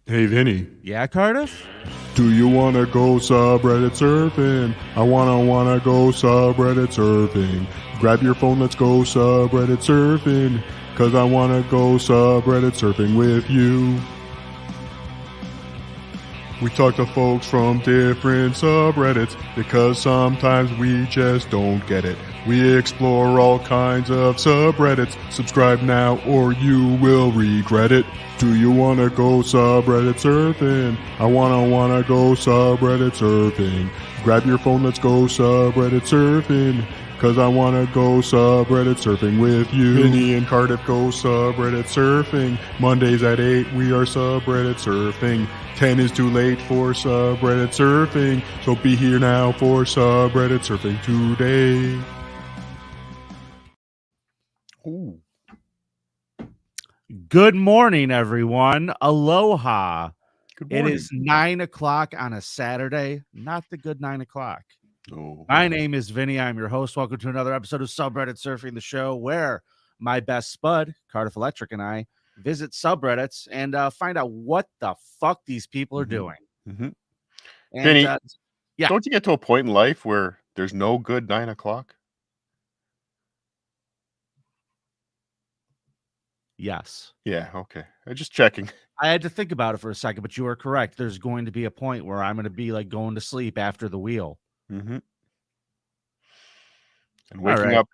Hey, Vinny. Yeah, Cardiff? Do you want to go subreddit surfing? I wanna go subreddit surfing. Grab your phone, let's go subreddit surfing. Cause I wanna go subreddit surfing with you. We talk to folks from different subreddits because sometimes we just don't get it. We explore all kinds of subreddits. Subscribe now or you will regret it. Do you want to go subreddit surfing? I wanna go subreddit surfing. Grab your phone, let's go subreddit surfing. Cause I wanna go subreddit surfing with you. Vinny and Cardiff go subreddit surfing. Mondays at 8 we are subreddit surfing. 10 is too late for subreddit surfing. So be here now for subreddit surfing today. Ooh. Good morning, everyone. Aloha. Good morning. It is 9 o'clock on a Saturday, not the good 9 o'clock. Oh. My name is Vinny. I'm your host. Welcome to another episode of Subreddit Surfing, the show where my best spud, Cardiff Electric, and I visit subreddits and find out what the fuck these people are doing. Mm-hmm. And, Vinny, yeah. Don't you get to a point in life where there's no good 9 o'clock? Yes. Yeah, okay. I'm just checking. I had to think about it for a second, but you are correct. There's going to be a point where I'm going to be like going to sleep after the wheel. Mm-hmm. And waking up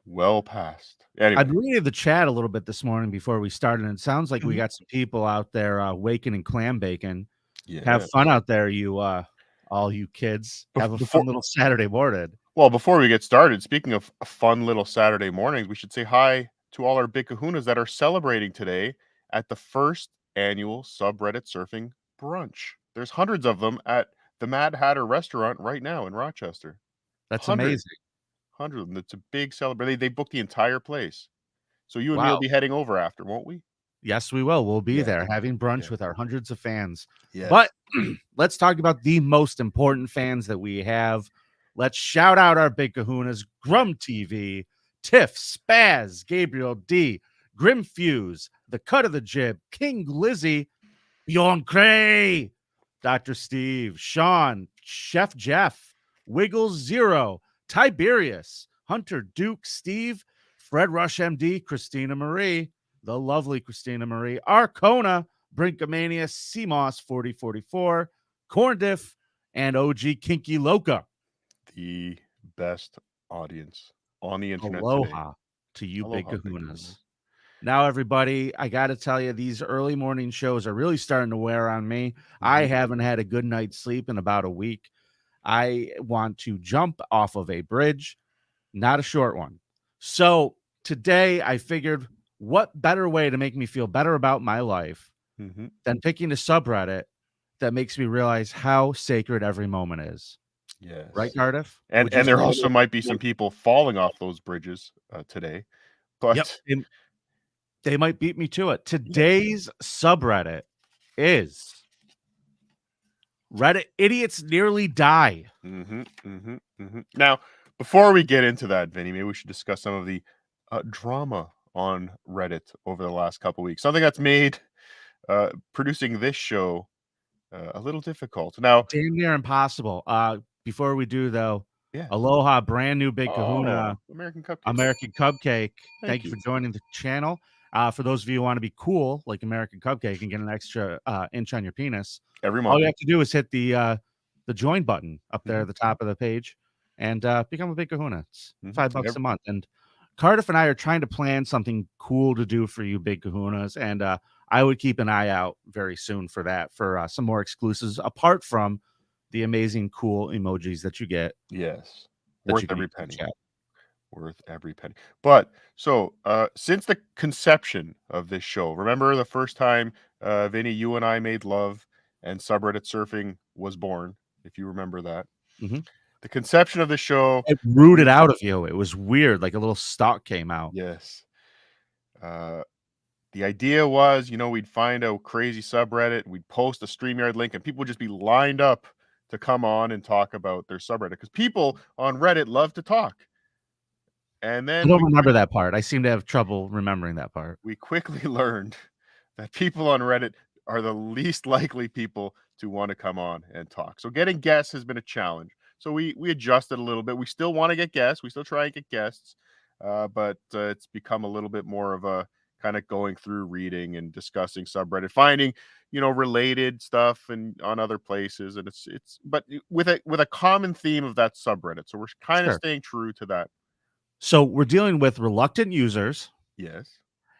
well past. Anyway. I've read the chat a little bit this morning before we started, and it sounds like we got some people out there waking and clam baking. Yeah. Have fun out there, you all you kids. Have a fun little Saturday morning. Well, before we get started, speaking of a fun little Saturday mornings, we should say hi to all our big kahunas that are celebrating today at the first annual Subreddit Surfing Brunch. There's hundreds of them at the Mad Hatter restaurant right now in Rochester. That's amazing. 100 of them. It's a big celebration. They booked the entire place. So you and me will be heading over after, won't we? Yes, we will. We'll be there having brunch with our hundreds of fans. Yes. But let's talk about the most important fans that we have. Let's shout out our big kahunas: Grum TV, Tiff, Spaz, Gabriel D, Grim Fuse, The Cut of the Jib, King Lizzie, Bjorn Cray, Dr. Steve, Sean, Chef Jeff, Wiggles Zero, Tiberius, Hunter Duke, Steve, Fred Rush MD, Christina Marie, the lovely Christina Marie, Arcona, Brinkomania, CMOS 4044, Corndiff, and OG Kinky Loca. The best audience on the internet. Aloha to you, big kahunas. Now, everybody, I got to tell you, these early morning shows are really starting to wear on me. I haven't had a good night's sleep in about a week. I want to jump off of a bridge, not a short one. So today I figured, what better way to make me feel better about my life than picking a subreddit that makes me realize how sacred every moment is. Yes. Right, Cardiff? And there also might be some people falling off those bridges today. But they might beat me to it. Today's subreddit is Reddit Idiots Nearly Die. Now, before we get into that, Vinny, maybe we should discuss some of the drama on Reddit over the last couple weeks. Something that's made producing this show a little difficult. Now, damn near impossible. Before we do, though, aloha, brand new big kahuna, American Cupcake. American Cupcake. Thank you you for joining the channel. For those of you who want to be cool, like American Cupcake, and get an extra inch on your penis, every month, all you have to do is hit the join button up there at the top of the page and become a big kahuna. It's $5 a month. And Cardiff and I are trying to plan something cool to do for you big kahunas, and I would keep an eye out very soon for that, for some more exclusives apart from the amazing cool emojis that you get. Yes, worth every penny. Worth every penny. But so since the conception of this show, remember the first time Vinny, you and I made love and Subreddit Surfing was born, if you remember that. The conception of the show, it rooted out of you. It was weird, like a little stalk came out. Yes. The idea was, we'd find a crazy subreddit, we'd post a StreamYard link, and people would just be lined up to come on and talk about their subreddit, because people on Reddit love to talk. And then I don't remember that part. I seem to have trouble remembering that part. We quickly learned that people on Reddit are the least likely people to want to come on and talk. So getting guests has been a challenge. So we adjusted a little bit. We still want to get guests. We still try and get guests, but it's become a little bit more of a kind of going through reading and discussing subreddit, finding related stuff and on other places, and it's but with a common theme of that subreddit. So we're kind of Sure. staying true to that. So we're dealing with reluctant users. Yes.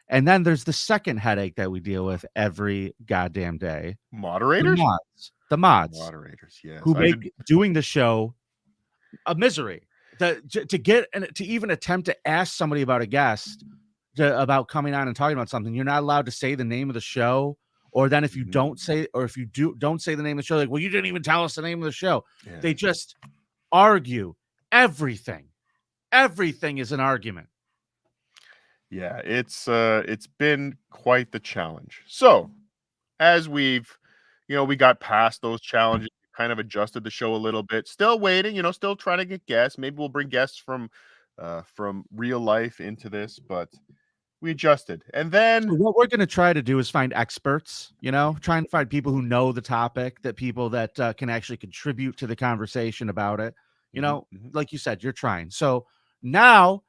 And then there's the second headache that we deal with every goddamn day. Moderators? The mods. Moderators, yes. Who make doing the show a misery. To get and to even attempt to ask somebody about a guest about coming on and talking about something, you're not allowed to say the name of the show. Or then if you don't say, or if you don't say the name of the show, like, well, you didn't even tell us the name of the show. Yeah. They just argue everything. Everything is an argument. Yeah, it's been quite the challenge. So as we've, we got past those challenges, kind of adjusted the show a little bit, still waiting, still trying to get guests. Maybe we'll bring guests from real life into this, but we adjusted. And then so what we're going to try to do is find experts, try and find people who know the topic, that people that can actually contribute to the conversation about it. Like you said, you're trying. So now,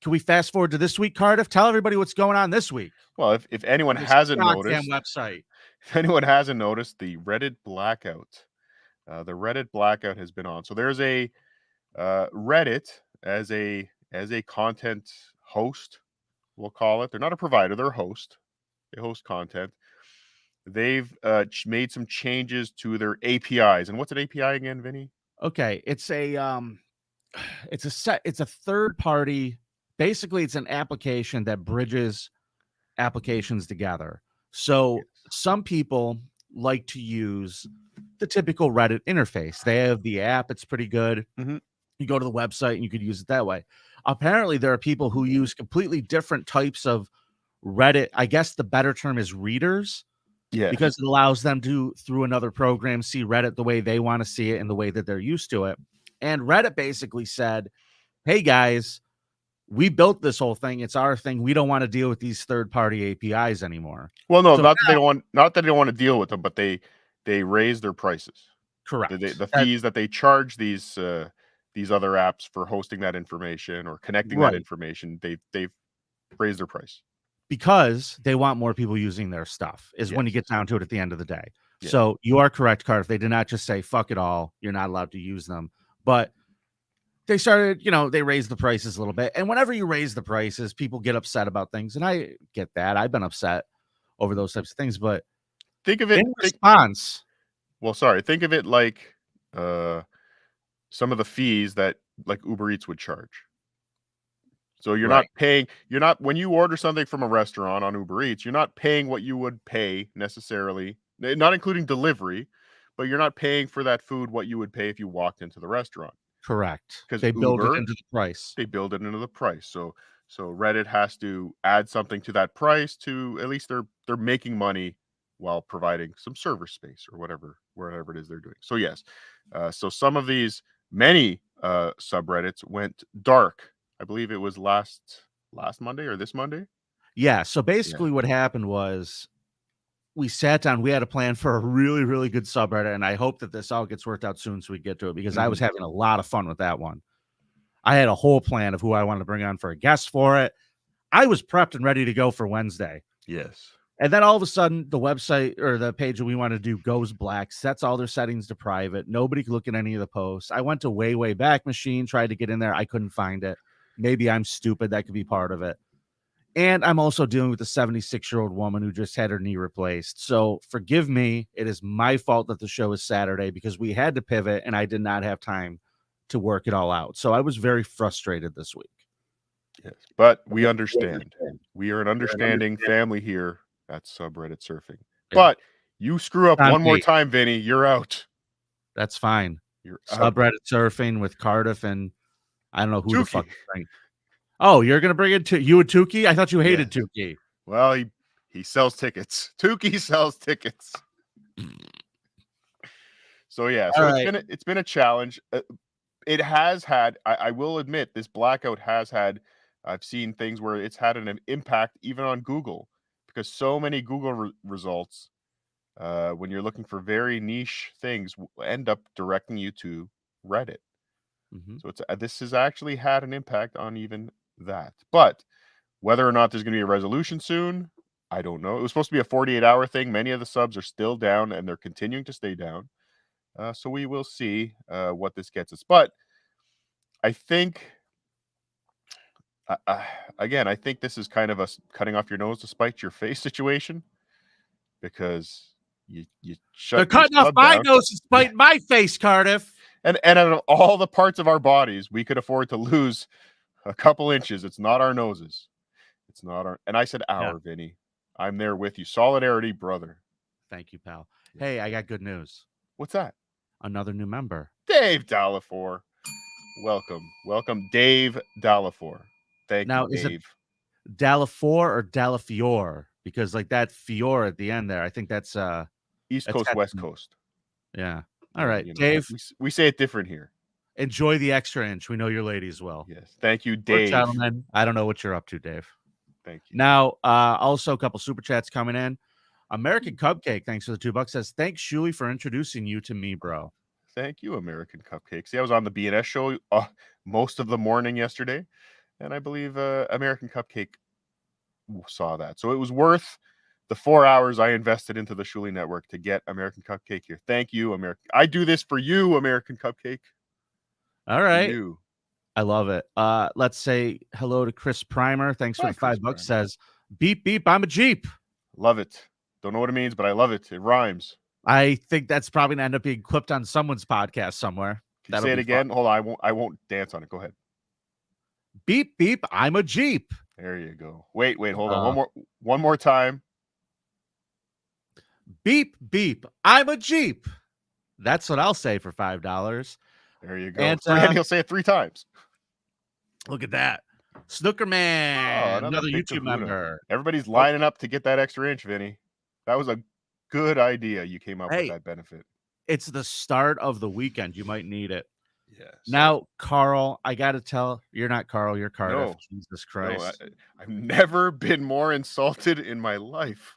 can we fast forward to this week, Cardiff? Tell everybody what's going on this week. Well, if anyone hasn't noticed, website. If anyone hasn't noticed, the Reddit Blackout, has been on. So there's a Reddit as a content host, we'll call it. They're not a provider; they're a host. They host content. They've made some changes to their APIs. And what's an API again, Vinny? Okay, it's a third party. Basically, it's an application that bridges applications together. So some people like to use the typical Reddit interface. They have the app. It's pretty good. You go to the website and you could use it that way. Apparently, there are people who use completely different types of Reddit. I guess the better term is readers. Yeah, because it allows them to, through another program, see Reddit the way they want to see it and the way that they're used to it. And Reddit basically said, hey, guys, we built this whole thing. It's our thing. We don't want to deal with these third-party APIs anymore. Well, no, not that they don't want to deal with them, but they raise their prices. Correct. The fees that they charge these other apps for hosting that information or connecting that information, they've raised their price. Because they want more people using their stuff is when you get down to it at the end of the day. Yeah. So you are correct, Cardiff. They did not just say, fuck it all. You're not allowed to use them. But they started, they raised the prices a little bit. And whenever you raise the prices, people get upset about things. And I get that. I've been upset over those types of things. But think of it in response. Think of it like some of the fees that like Uber Eats would charge. So you're not paying, when you order something from a restaurant on Uber Eats, you're not paying what you would pay necessarily, not including delivery, but you're not paying for that food what you would pay if you walked into the restaurant. Correct. Because they build it into the price. They build it into the price. So Reddit has to add something to that price to, at least they're making money while providing some server space or wherever it is they're doing. So yes. So some of these, many subreddits went dark. I believe it was last Monday or this Monday. Yeah. So basically what happened was we sat down, we had a plan for a really, really good subreddit. And I hope that this all gets worked out soon so we get to it, because I was having a lot of fun with that one. I had a whole plan of who I wanted to bring on for a guest for it. I was prepped and ready to go for Wednesday. Yes. And then all of a sudden the website or the page that we want to do goes black, sets all their settings to private. Nobody could look at any of the posts. I went to way back machine, tried to get in there. I couldn't find it. Maybe I'm stupid. That could be part of it. And I'm also dealing with a 76-year-old woman who just had her knee replaced. So forgive me. It is my fault that the show is Saturday because we had to pivot and I did not have time to work it all out. So I was very frustrated this week. Yes, but we understand. We are an understanding family here at Subreddit Surfing. Yeah. But you screw up one more time, Vinny, you're out. That's fine. You're Subreddit Surfing with Cardiff and I don't know who the fuck. Oh, you're gonna bring it to you and Tukey? I thought you hated Tukey. Well, he sells tickets. Tukey sells tickets. So yeah, so it's been a challenge. It has had. I will admit, this Blackout has had. I've seen things where it's had an impact even on Google, because so many Google results when you're looking for very niche things, end up directing you to Reddit. So this has actually had an impact on even that. But whether or not there's going to be a resolution soon, I don't know. It was supposed to be a 48-hour thing. Many of the subs are still down, and they're continuing to stay down. So we will see what this gets us. But I think, again, I think this is kind of a cutting off your nose to spite your face situation, because you shut They're cutting off my nose to spite my face, Cardiff. And out of all the parts of our bodies, we could afford to lose a couple inches. It's not our noses. It's not our. And I said our, Vinny. I'm there with you. Solidarity, brother. Thank you, pal. Hey, I got good news. What's that? Another new member. Dave Dallafor. Welcome, Dave Dallafor. Thank you, Dave. Is it Dallafor or Dallafiore? Because like that Fiore at the end there, I think that's East Coast, West Coast. Yeah. All right, Dave. We say it different here. Enjoy the extra inch. We know your ladies well. Yes. Thank you, Dave. Gentlemen, I don't know what you're up to, Dave. Thank you. Now, also a couple super chats coming in. American Cupcake, thanks for the $2, says, thanks, Shuli, for introducing you to me, bro. Thank you, American Cupcake. See, I was on the BNS show most of the morning yesterday, and I believe American Cupcake saw that. So it was worth the 4 hours I invested into the Shuli Network to get American Cupcake here. Thank you, American. I do this for you, American Cupcake. All right. I love it. Let's say hello to Chris Primer. Thanks for the $5. Says, beep, beep, I'm a Jeep. Love it. Don't know what it means, but I love it. It rhymes. I think that's probably going to end up being clipped on someone's podcast somewhere. Can you say it again? Fun. Hold on. I won't dance on it. Go ahead. Beep, beep, I'm a Jeep. There you go. Wait, hold on. One more time. Beep, beep, I'm a Jeep. That's what I'll say for $5. There you go. And he'll say it 3 times. Look at that. Snooker Man, another YouTube member. Everybody's lining up to get that extra inch, Vinny. That was a good idea. You came up with that benefit. It's the start of the weekend. You might need it. Yes. Now, Carl, I got to tell, you're not Carl, you're Cardiff. No, Jesus Christ. No, I've never been more insulted in my life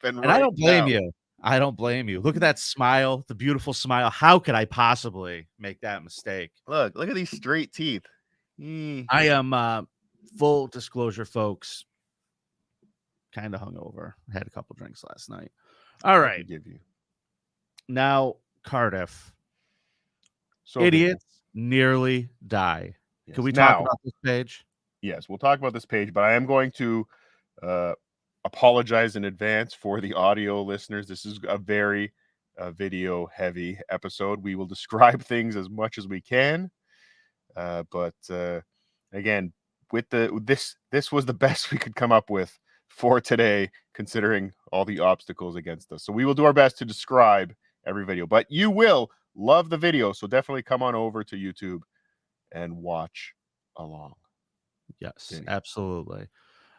than right now. And I don't blame you. I don't blame you. Look at that smile, the beautiful smile. How could I possibly make that mistake? Look at these straight teeth. I am, full disclosure, folks, kind of hungover. I had a couple drinks last night. All right. Give you. Now, Cardiff. So idiots nearly die. Yes. Can we talk about this page? Yes, we'll talk about this page, but I am going to apologize in advance for the audio listeners. This is a very video heavy episode. We will describe things as much as we can. But again, with this was the best we could come up with for today, considering all the obstacles against us. So we will do our best to describe every video, but you will love the video. So definitely come on over to YouTube and watch along. Yes, absolutely.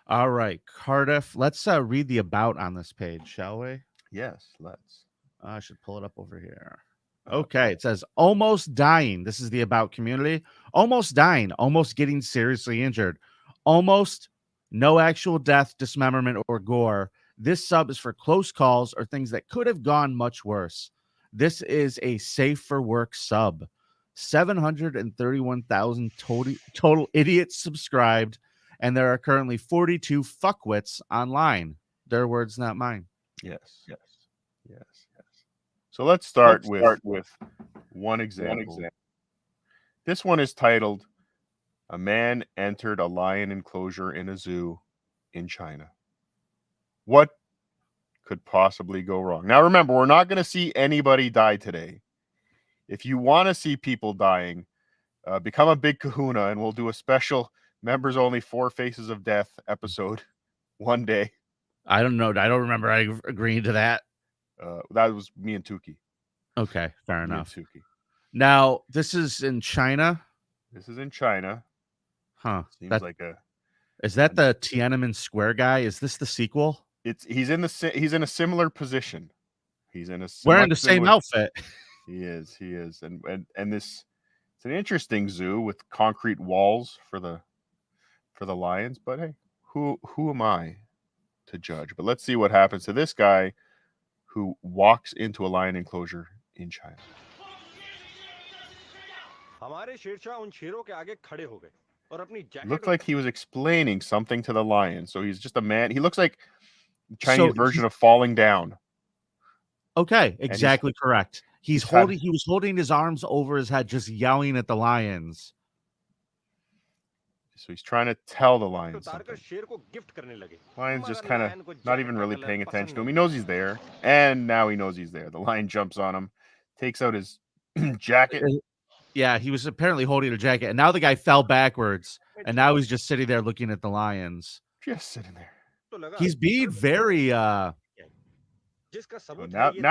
All right, Cardiff, let's read the about on this page, shall we? Yes, let's. I should pull it up over here. Okay, it says almost dying. This is the about community. Almost dying, almost getting seriously injured, almost no actual death, dismemberment, or gore. This sub is for close calls or things that could have gone much worse. This is a safe for work sub. 731,000 total idiots subscribed, and there are currently 42 fuckwits online. Their words, not mine. Yes. So let's start with one example. This one is titled, "A Man Entered a Lion Enclosure in a Zoo in China." What could possibly go wrong? Now, remember, we're not going to see anybody die today. If you want to see people dying, become a big kahuna, and we'll do a special members only 4 Faces of Death episode one day. I don't know. I don't remember I agreeing to that. That was me and Tukey. Okay, fair enough. Now, this is in China. This is in China. Huh. Seems like a. Is that the Tiananmen Square guy? Is this the sequel? He's in a similar position. He's in a wearing the same outfit. He is, and this. It's an interesting zoo with concrete walls for the lions. But hey, who am I to judge? But let's see what happens to this guy, who walks into a lion enclosure in China. Looked like he was explaining something to the lion. So he's just a man. He looks like Chinese version of falling down. Okay, exactly correct. He was holding his arms over his head, just yelling at the lions. So he's trying to tell the lion something. Lion's just kind of not even really paying attention to him. He knows he's there, and now he knows he's there. The lion jumps on him, takes out his jacket. Yeah, he was apparently holding a jacket, and now the guy fell backwards, and now he's just sitting there looking at the lions. Just sitting there. He's being very now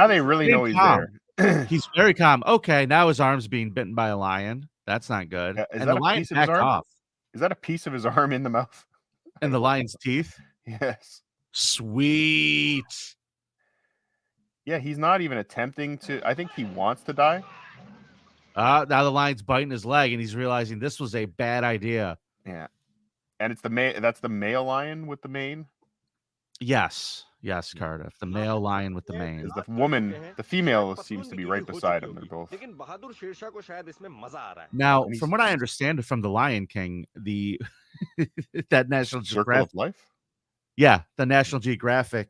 they really know he's there. He's very calm. Okay, now his arm's being bitten by a lion. That's not good. And the lion backed off. Is that a piece of his arm in the mouth? And the lion's teeth? Yes. Sweet. Yeah, he's not even attempting to. I think he wants to die. Now the lion's biting his leg, and he's realizing this was a bad idea. Yeah. And it's that's the male lion with the mane? Yes, Cardiff. The male lion with the mane. The female seems to be right beside him. They're both. Now, from what I understand from the Lion King, that National Geographic Circle of Life? Yeah, the National Geographic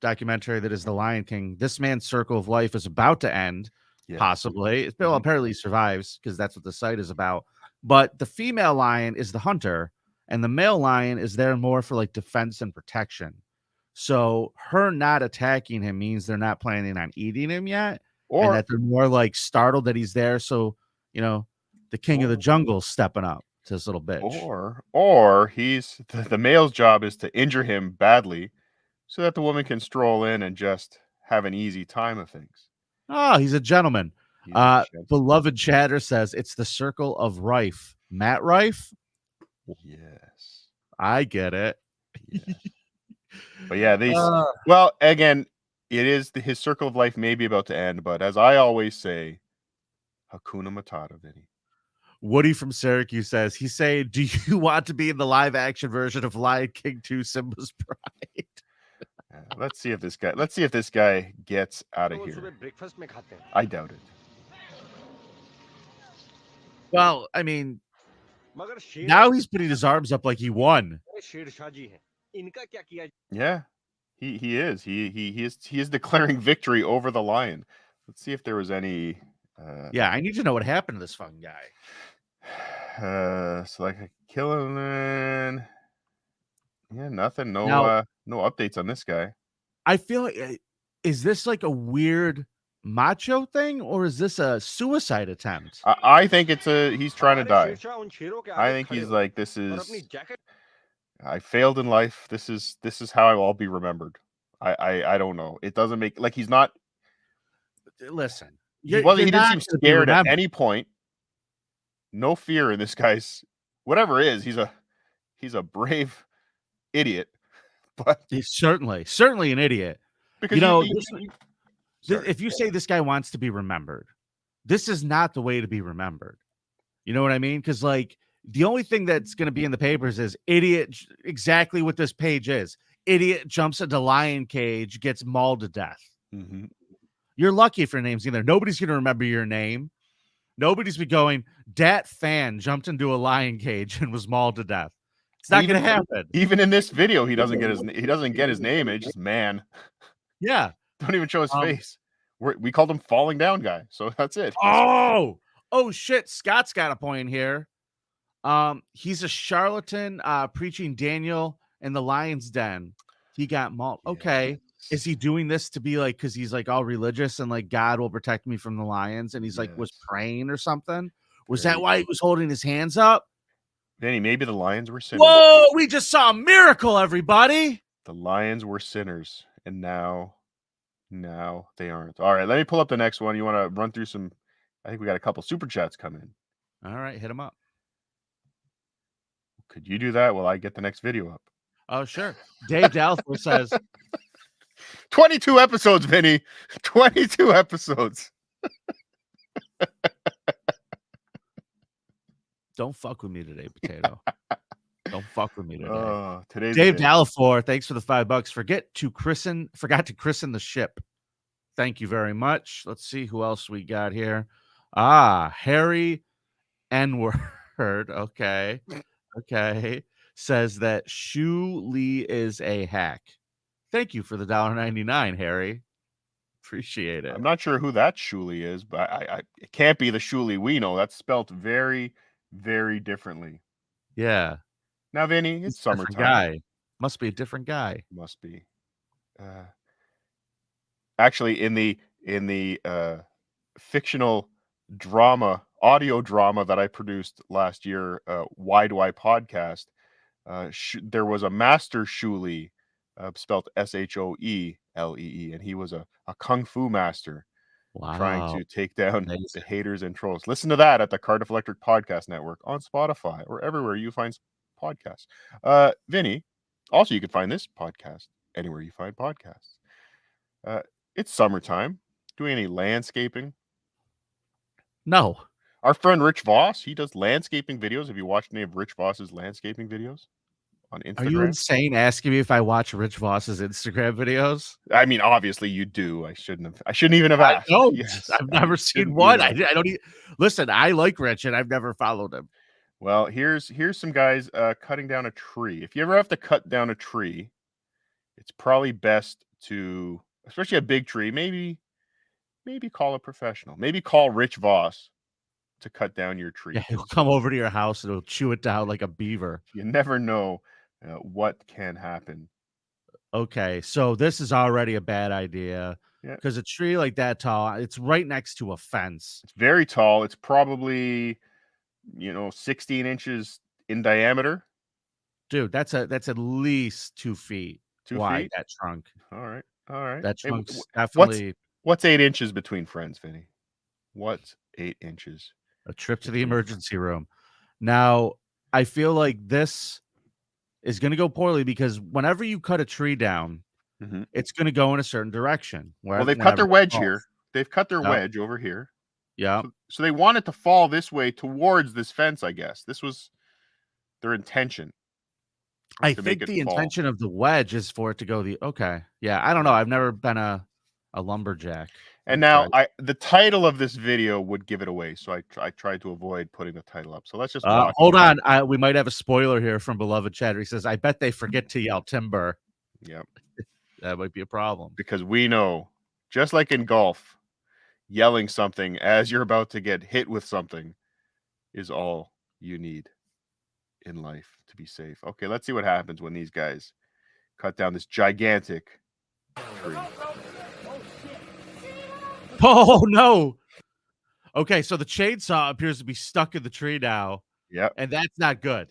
documentary that is The Lion King. This man's circle of life is about to end, possibly. Well, apparently he survives because that's what the site is about. But the female lion is the hunter, and the male lion is there more for like defense and protection. So her not attacking him means they're not planning on eating him yet, and that they're more like startled that he's there. So, the king of the jungle stepping up to this little bitch. Or he's the male's job is to injure him badly so that the woman can stroll in and just have an easy time of things. Oh, he's a gentleman. Beloved Chatter says it's the circle of Rife. Matt Rife? Yes. I get it. Yes. But yeah, well, again, it is his circle of life may be about to end, but as I always say, Hakuna Matata, Vinny. Woody from Syracuse says, he's saying, do you want to be in the live action version of Lion King 2 Simba's Pride? Let's see if this guy gets out of here. I doubt it. Well, I mean, now he's putting his arms up like he won. Yeah, he is. He is declaring victory over the lion. Let's see if there was any. Yeah, I need to know what happened to this fucking guy. So like a killing. Yeah, nothing. No updates on this guy. I feel like, is this like a weird macho thing, or is this a suicide attempt? I think he's trying to die. I think he's like, I failed in life. This is how I will be remembered. I don't know. It doesn't make like he's not. Listen, he didn't seem scared at any point. No fear in this guy's whatever it is. He's a brave idiot, but he's certainly an idiot. Because if you say this guy wants to be remembered, this is not the way to be remembered. You know what I mean? Because like the only thing that's going to be in the papers is idiot. Exactly what this page is. Idiot jumps into lion cage, gets mauled to death. Mm-hmm. You're lucky if your name's in there. Nobody's going to remember your name. Nobody's be going, dat fan jumped into a lion cage and was mauled to death. It's not going to happen. Even in this video, he doesn't get his name. It's just man. Yeah. Don't even show his face. We called him falling down guy. So that's it. Oh shit. Scott's got a point here. He's a charlatan preaching Daniel in the lion's den. He got mauled. Okay. Is he doing this to be like, because he's like all religious and like God will protect me from the lions, and he's like was praying or something? Was that why he was holding his hands up? Danny, maybe the lions were sinners. Whoa, we just saw a miracle, everybody. The lions were sinners, and now they aren't. All right, let me pull up the next one. You want to run through some? I think we got a couple super chats come in. All right, hit them up. Could you do that while I get the next video up? Oh, sure. Dave Dalford says 22 episodes, Vinny. 22 episodes. Don't fuck with me today, Potato. Don't fuck with me today. Today's Dave Dallafor, thanks for the $5. Forgot to christen the ship. Thank you very much. Let's see who else we got here. Harry N-word. Okay. Says that Shu Lee is a hack. Thank you for the $1.99, Harry. Appreciate it. I'm not sure who that Shuli is, but it can't be the Shuli we know. That's spelt very, very differently. Yeah. Now, Vinny, it's summertime. Guy. Must be a different guy. Must be. Actually, in the fictional audio drama that I produced last year, Why Do I Podcast, there was a master Shuli, spelled Shoelee, and he was a kung fu master. Wow. Trying to take down the haters and trolls. Listen to that at the Cardiff Electric Podcast Network on Spotify or everywhere you find podcasts. Vinny, also you can find this podcast anywhere you find podcasts. It's summertime. Doing any landscaping? No. Our friend Rich Voss, he does landscaping videos. Have you watched any of Rich Voss's landscaping videos on Instagram? Are you insane asking me if I watch Rich Voss's Instagram videos? I mean, obviously you do. I shouldn't even have asked. I don't. Yes, I've never seen one. I don't listen, I like Rich and I've never followed him. Well, here's some guys cutting down a tree. If you ever have to cut down a tree, it's probably best to, especially a big tree, maybe call a professional. Maybe call Rich Voss to cut down your tree. Yeah, he'll come over to your house and he'll chew it down like a beaver. You never know what can happen. Okay, so this is already a bad idea because a tree like that tall, it's right next to a fence. It's very tall. It's probably 16 inches in diameter. Dude, that's at least 2 feet wide. That trunk. All right. That trunk's definitely. What's 8 inches between friends, Vinny? What's 8 inches? A trip to the emergency room. Now, I feel like this is going to go poorly because whenever you cut a tree down, it's going to go in a certain direction. Well, they've cut their wedge here. They've cut their wedge over here. Yeah. So they want it to fall this way towards this fence, I guess. This was their intention. I think the intention of the wedge is for it to go Yeah, I don't know. I've never been a lumberjack. And now the title of this video would give it away. So I tried to avoid putting the title up. So let's just watch. Hold on. We might have a spoiler here from Beloved Chatter. He says, I bet they forget to yell timber. Yep. That might be a problem. Because we know, just like in golf, yelling something as you're about to get hit with something is all you need in life to be safe. Okay, let's see what happens when these guys cut down this gigantic tree. Oh, no. Okay, so the chainsaw appears to be stuck in the tree now. Yeah. And that's not good.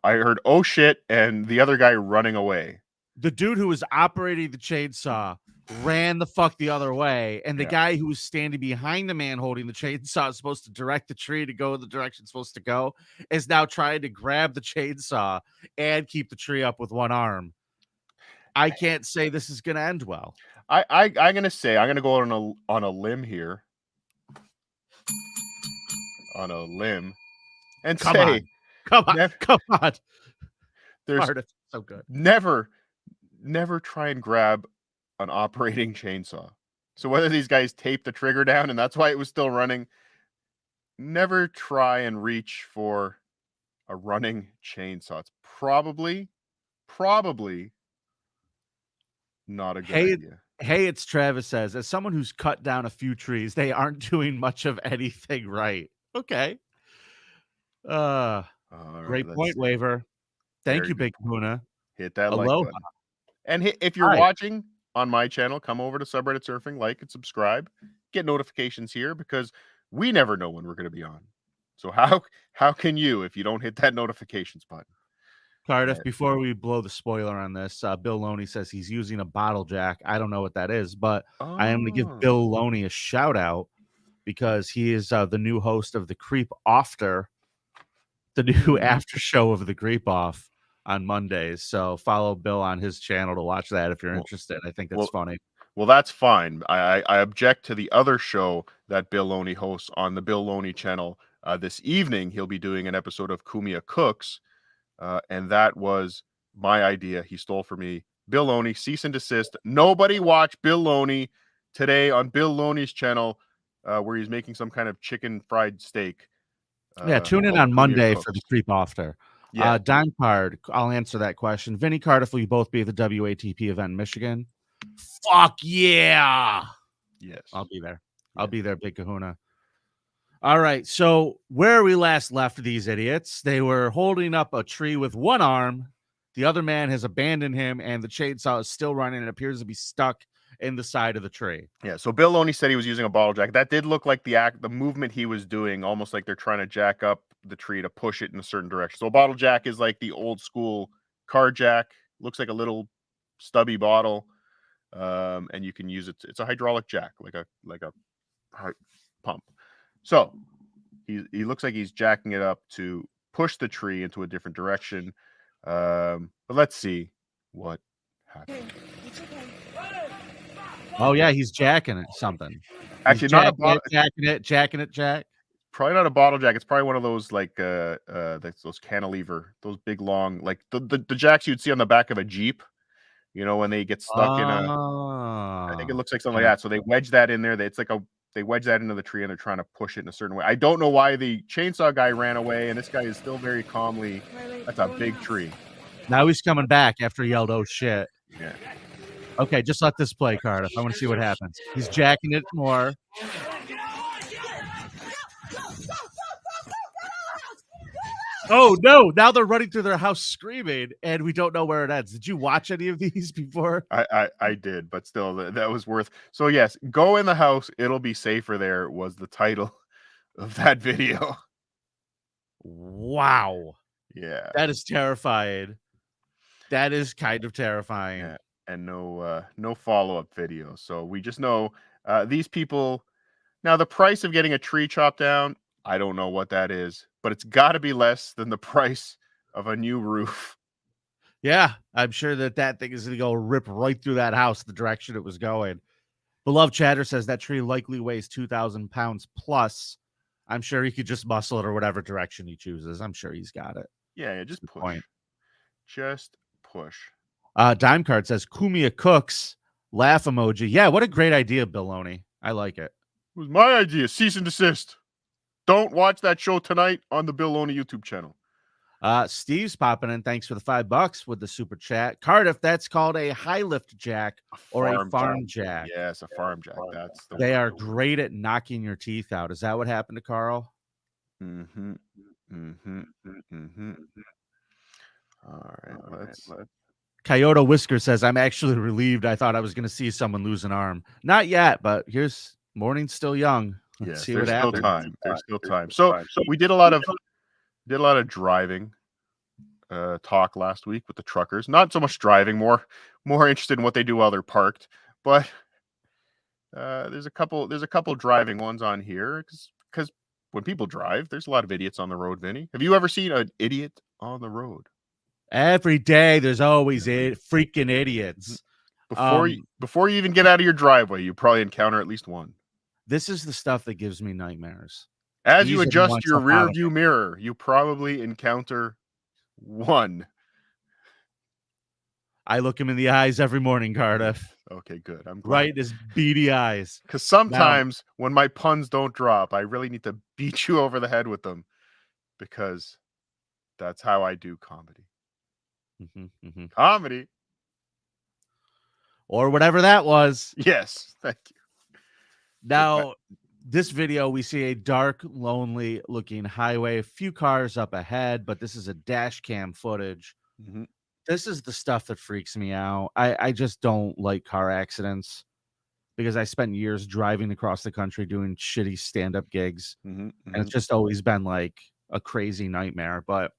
I heard, oh, shit, and the other guy running away. The dude who was operating the chainsaw ran the fuck the other way, and the guy who was standing behind the man holding the chainsaw is supposed to direct the tree to go in the direction it's supposed to go, is now trying to grab the chainsaw and keep the tree up with one arm. I can't say this is going to end well. I'm gonna go on a limb here, and come say, on. There's so good. Never try and grab an operating chainsaw. So whether these guys taped the trigger down and that's why it was still running, never try and reach for a running chainsaw. It's probably not a good idea. Hey, it's Travis says, as someone who's cut down a few trees, they aren't doing much of anything right. Okay. Great point, Waver. Thank you, Big Kahuna. Hit that like button. And if you're watching on my channel, come over to Subreddit Surfing, like and subscribe. Get notifications here because we never know when we're going to be on. So how can you if you don't hit that notifications button? Cardiff, before we blow the spoiler on this, Bill Loney says he's using a bottle jack. I don't know what that is, but I am going to give Bill Loney a shout out because he is the new host of the Creep After, the new after show of the Creep Off on Mondays. So follow Bill on his channel to watch that if you're interested. I think that's funny. Well, that's fine. I object to the other show that Bill Loney hosts on the Bill Loney channel. This evening, he'll be doing an episode of Kumia Cooks. And that was my idea. He stole from me. Bill Loney, cease and desist. Nobody watch Bill Loney today on Bill Loney's channel, where he's making some kind of chicken fried steak. Tune in on Monday for the creep after. Yeah. Dime Card, I'll answer that question. Vinny, Cardiff, will you both be at the WATP event in Michigan? Fuck yeah. Yes. I'll be there. I'll be there, Big Kahuna. All right. So where we last left these idiots, they were holding up a tree with one arm. The other man has abandoned him, and the chainsaw is still running and appears to be stuck in the side of the tree. Yeah. So Bill Loney said he was using a bottle jack. That did look like the movement he was doing, almost like they're trying to jack up the tree to push it in a certain direction. So a bottle jack is like the old school car jack. Looks like a little stubby bottle, and you can use it. It's a hydraulic jack, like a pump. So he looks like he's jacking it up to push the tree into a different direction. But let's see what happens. Oh yeah, he's jacking it. Something. Actually, not a bottle. Jacking it. Probably not a bottle jack. It's probably one of those like those cantilever, those big long, like the jacks you'd see on the back of a Jeep. You know, when they get stuck in a. I think it looks like something like that. So they wedge that in there. They wedge that into the tree and they're trying to push it in a certain way. I don't know why the chainsaw guy ran away, and this guy is still very calmly. That's a big tree. Now he's coming back after he yelled, "Oh shit!" Yeah. Okay, just let this play, Cardiff. I want to see what happens. He's jacking it more. Oh no! Now they're running through their house screaming, and we don't know where it ends. Did you watch any of these before? I did, but still, that was worth. So yes, go in the house. It'll be safer there. Was the title of that video? Wow. Yeah, that is terrifying. That is kind of terrifying. Yeah. And no follow-up video. So we just know these people. Now the price of getting a tree chopped down, I don't know what that is, but it's got to be less than the price of a new roof. Yeah, I'm sure that thing is going to go rip right through that house the direction it was going. Beloved Chatter says that tree likely weighs 2,000 pounds plus. I'm sure he could just muscle it or whatever direction he chooses. I'm sure he's got it. Yeah, just push. Point. Just push. Dime Card says Kumia cooks. Laugh emoji. Yeah, what a great idea, Bill Loney. I like it. It was my idea. Cease and desist. Don't watch that show tonight on the Bill Loney YouTube channel. Steve's popping in. Thanks for the $5 with the super chat. Cardiff, that's called a high lift jack or a farm jack. Yes, a farm jack. That's they are great at knocking your teeth out. Is that what happened to Carl? Mm-hmm. Mm-hmm. Mm-hmm. All right, let's. Coyote Whisker says, I'm actually relieved. I thought I was going to see someone lose an arm. Not yet, but here's morning's still young. Let's see what happens. There's still time. So we did a lot of driving talk last week with the truckers. Not so much driving, more interested in what they do while they're parked. But there's a couple driving ones on here because when people drive, there's a lot of idiots on the road. Vinny, have you ever seen an idiot on the road? Every day, there's always freaking idiots. Before you even get out of your driveway, you probably encounter at least one. This is the stuff that gives me nightmares. As you adjust your rear view mirror, you probably encounter one. I look him in the eyes every morning, Cardiff. Okay, good. I'm glad. Right in his beady eyes. Because sometimes when my puns don't drop, I really need to beat you over the head with them because that's how I do comedy. Comedy. Or whatever that was. Yes, thank you. Now, this video, we see a dark, lonely looking highway, a few cars up ahead, but this is a dash cam footage. Mm-hmm. This is the stuff that freaks me out. I just don't like car accidents because I spent years driving across the country doing shitty stand-up gigs. And it's just always been like a crazy nightmare. But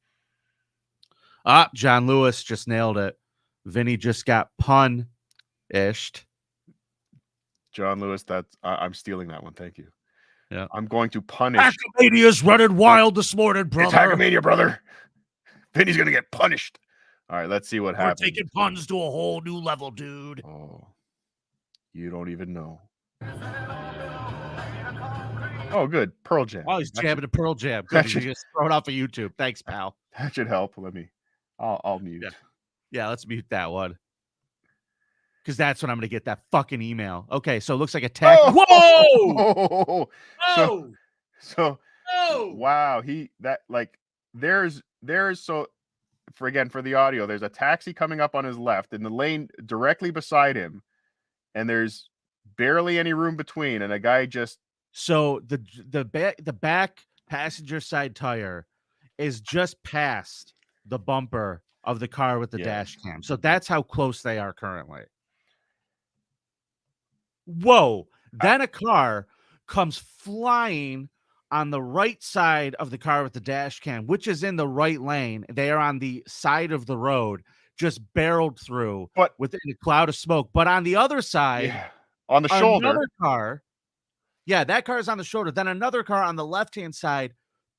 John Lewis just nailed it. Vinny just got pun-ished. John Lewis, I'm stealing that one. Thank you. Yeah, I'm going to punish. Hackmania's running wild this morning, brother. It's Hackmania, brother. Vinny's gonna get punished. All right, let's see what happens. We're taking puns to a whole new level, dude. Oh, you don't even know. Oh, good. Pearl Jam. Oh, he's jamming a Pearl Jam. Good. You just throw it off of YouTube. Thanks, pal. That should help. I'll mute. Yeah, let's mute that one. Because that's when I'm going to get that fucking email. Okay, so it looks like a tag. Whoa! Whoa! So Whoa! wow, there's so for the audio, there's a taxi coming up on his left in the lane directly beside him, and there's barely any room between, and a guy just So the back passenger side tire is just past the bumper of the car with the dash cam. So that's how close they are currently. Whoa. Then a car comes flying on the right side of the car with the dash cam, which is in the right lane. They are on the side of the road, just barreled through within a cloud of smoke. But on the other side, on the shoulder, another car. Yeah, that car is on the shoulder. Then another car on the left-hand side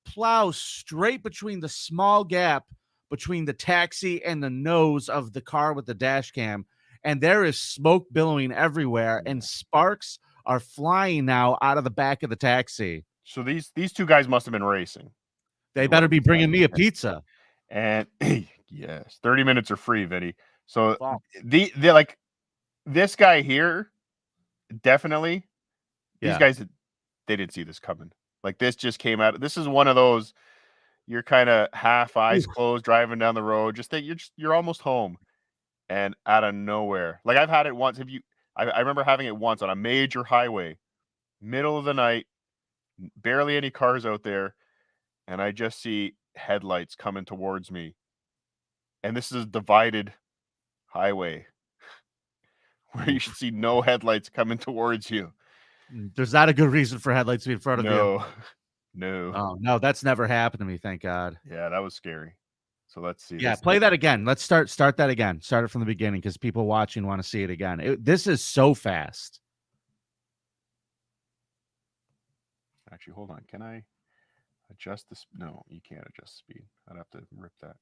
plows straight between the small gap between the taxi and the nose of the car with the dash cam. And there is smoke billowing everywhere, and sparks are flying now out of the back of the taxi. So these two guys must have been racing. They better be bringing me a pizza. And yes, 30 minutes are free, Vinny. So the like this guy here, definitely. These guys, they didn't see this coming. Like, this just came out. This is one of those, you're kind of half eyes closed driving down the road. Just think you're almost home, and out of nowhere. Like, I've had it once. I remember having it once on a major highway, middle of the night, barely any cars out there, and I just see headlights coming towards me. And this is a divided highway where you should see no headlights coming towards you. There's not a good reason for headlights to be in front of you. No. Oh, no, that's never happened to me, thank God. Yeah, that was scary. So let's see. Yeah, play that again. Let's start that again. Start it from the beginning because people watching want to see it again. This is so fast. Actually, hold on. Can I adjust this? No, you can't adjust speed. I'd have to rip that.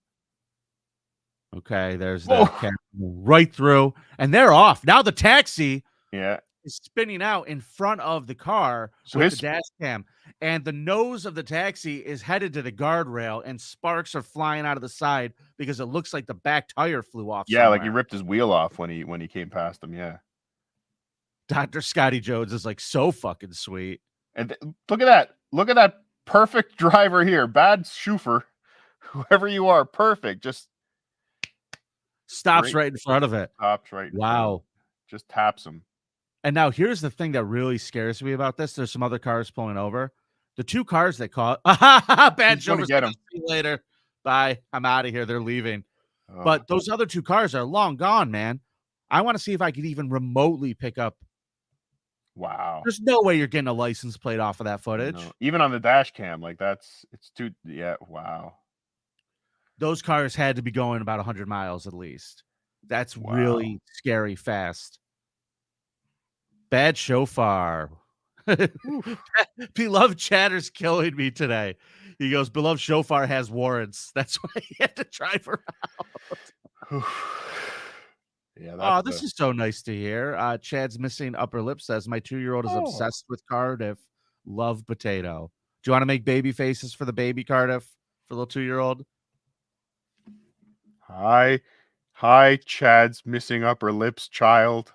Okay, there's that camera right through, and they're off. Now the taxi is spinning out in front of the car with the dash cam, and the nose of the taxi is headed to the guardrail, and sparks are flying out of the side because it looks like the back tire flew off. Yeah, like he ripped his wheel off when he came past him. Yeah. Dr. Scotty Jones is like so fucking sweet. And look at that. Look at that perfect driver here. Bad chauffeur. Whoever you are, perfect. Just stops right in front of it. Stops right. Wow. Just taps him. And now here's the thing that really scares me about this. There's some other cars pulling over. The two cars that caught bad chauffeurs. Get him. See you later. Bye. I'm out of here. They're leaving. But those other two cars are long gone, man. I want to see if I could even remotely pick up. Wow. There's no way you're getting a license plate off of that footage. No. Even on the dash cam, like it's too, wow. Those cars had to be going about 100 miles at least. That's really scary fast. Bad shofar. Beloved Chatter's killing me today. He goes, beloved shofar has warrants. That's why he had to drive around. This is so nice to hear. Chad's missing upper lip says, my 2-year-old is obsessed with Cardiff. Love potato. Do you want to make baby faces for the baby Cardiff? For the little 2-year-old? Hi, Chad's missing upper lips child.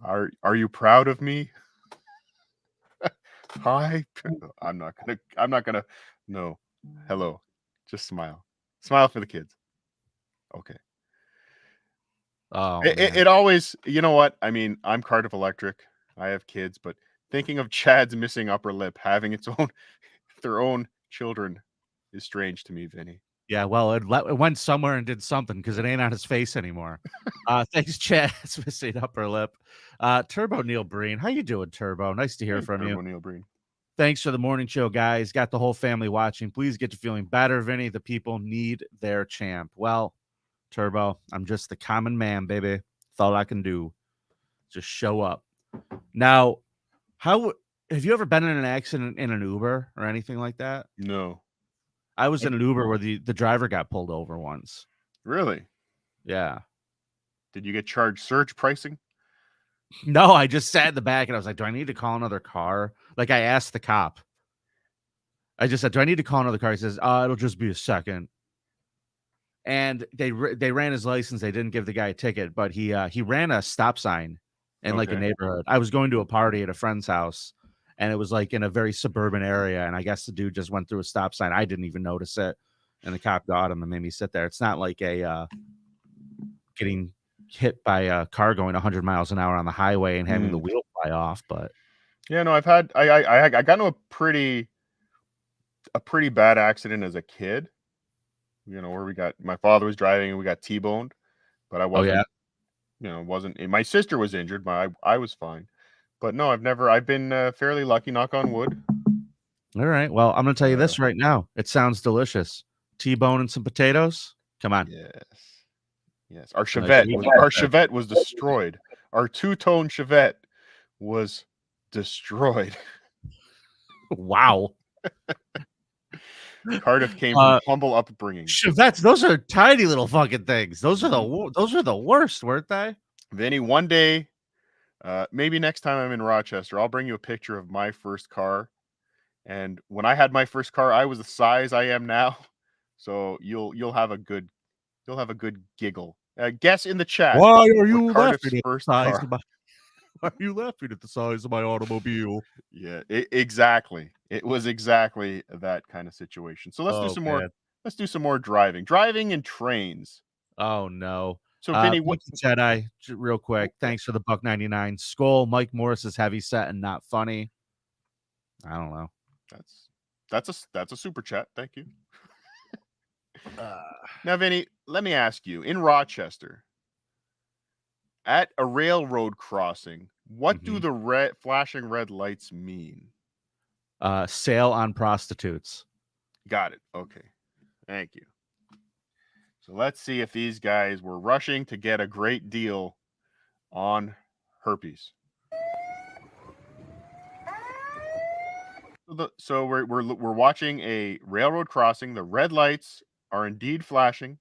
Are you proud of me? Hi. I'm not gonna. No. Hello. Just smile. Smile for the kids. Okay. Oh, it always, you know what? I mean, I'm Cardiff Electric. I have kids, but thinking of Chad's missing upper lip having their own children is strange to me, Vinny. Yeah, well, it went somewhere and did something because it ain't on his face anymore. Thanks, Chad. It's missing upper lip. Turbo Neil Breen. How you doing, Turbo? Nice to hear from you. Turbo Neil Breen. Thanks for the morning show, guys. Got the whole family watching. Please get to feeling better, Vinny. The people need their champ. Well, Turbo, I'm just the common man, baby. That's all I can do. Just show up. Now, have you ever been in an accident in an Uber or anything like that? No. I was in an Uber where the driver got pulled over once. Really? Yeah. Did you get charged surge pricing? No, I just sat in the back and I was like, do I need to call another car? Like, I asked the cop. I just said, do I need to call another car? He says, it'll just be a second. and they ran his license. They didn't give the guy a ticket, but he ran a stop sign in like a neighborhood. I was going to a party at a friend's house, and it was like in a very suburban area, and I guess the dude just went through a stop sign. I didn't even notice it, and the cop got him and made me sit there. It's not like a getting hit by a car going 100 miles an hour on the highway and having the wheel fly off, but yeah, no, I've had I got into a pretty bad accident as a kid. You know, where my father was driving and we got T-boned, but I wasn't. You know, wasn't. My sister was injured, but I was fine. But no, I've been fairly lucky. Knock on wood. All right. Well, I'm going to tell you this right now. It sounds delicious. T-bone and some potatoes. Come on. Yes. Our Chevette was destroyed. Our two-tone Chevette was destroyed. Wow. Cardiff came from humble upbringing. Chevettes, those are tiny little fucking things. Those are the worst, weren't they? Vinny, one day, maybe next time I'm in Rochester, I'll bring you a picture of my first car. And when I had my first car, I was the size I am now. So you'll have a good giggle. Guess in the chat. Why are you Cardiff's laughing first car? Why are you laughing at the size of my automobile? Yeah, exactly. It was exactly that kind of situation. So let's do some more. Let's do some more driving and trains. Oh no. So Vinny, what Jedi, real quick. Thanks for the $1.99. Skull, Mike Morris is heavy set and not funny. I don't know. That's a super chat. Thank you. Now, Vinny, let me ask you, in Rochester, at a railroad crossing, what do the flashing red lights mean? Sale on prostitutes. Got it. Okay. Thank you. So let's see if these guys were rushing to get a great deal on herpes. So we're watching a railroad crossing. The red lights are indeed flashing.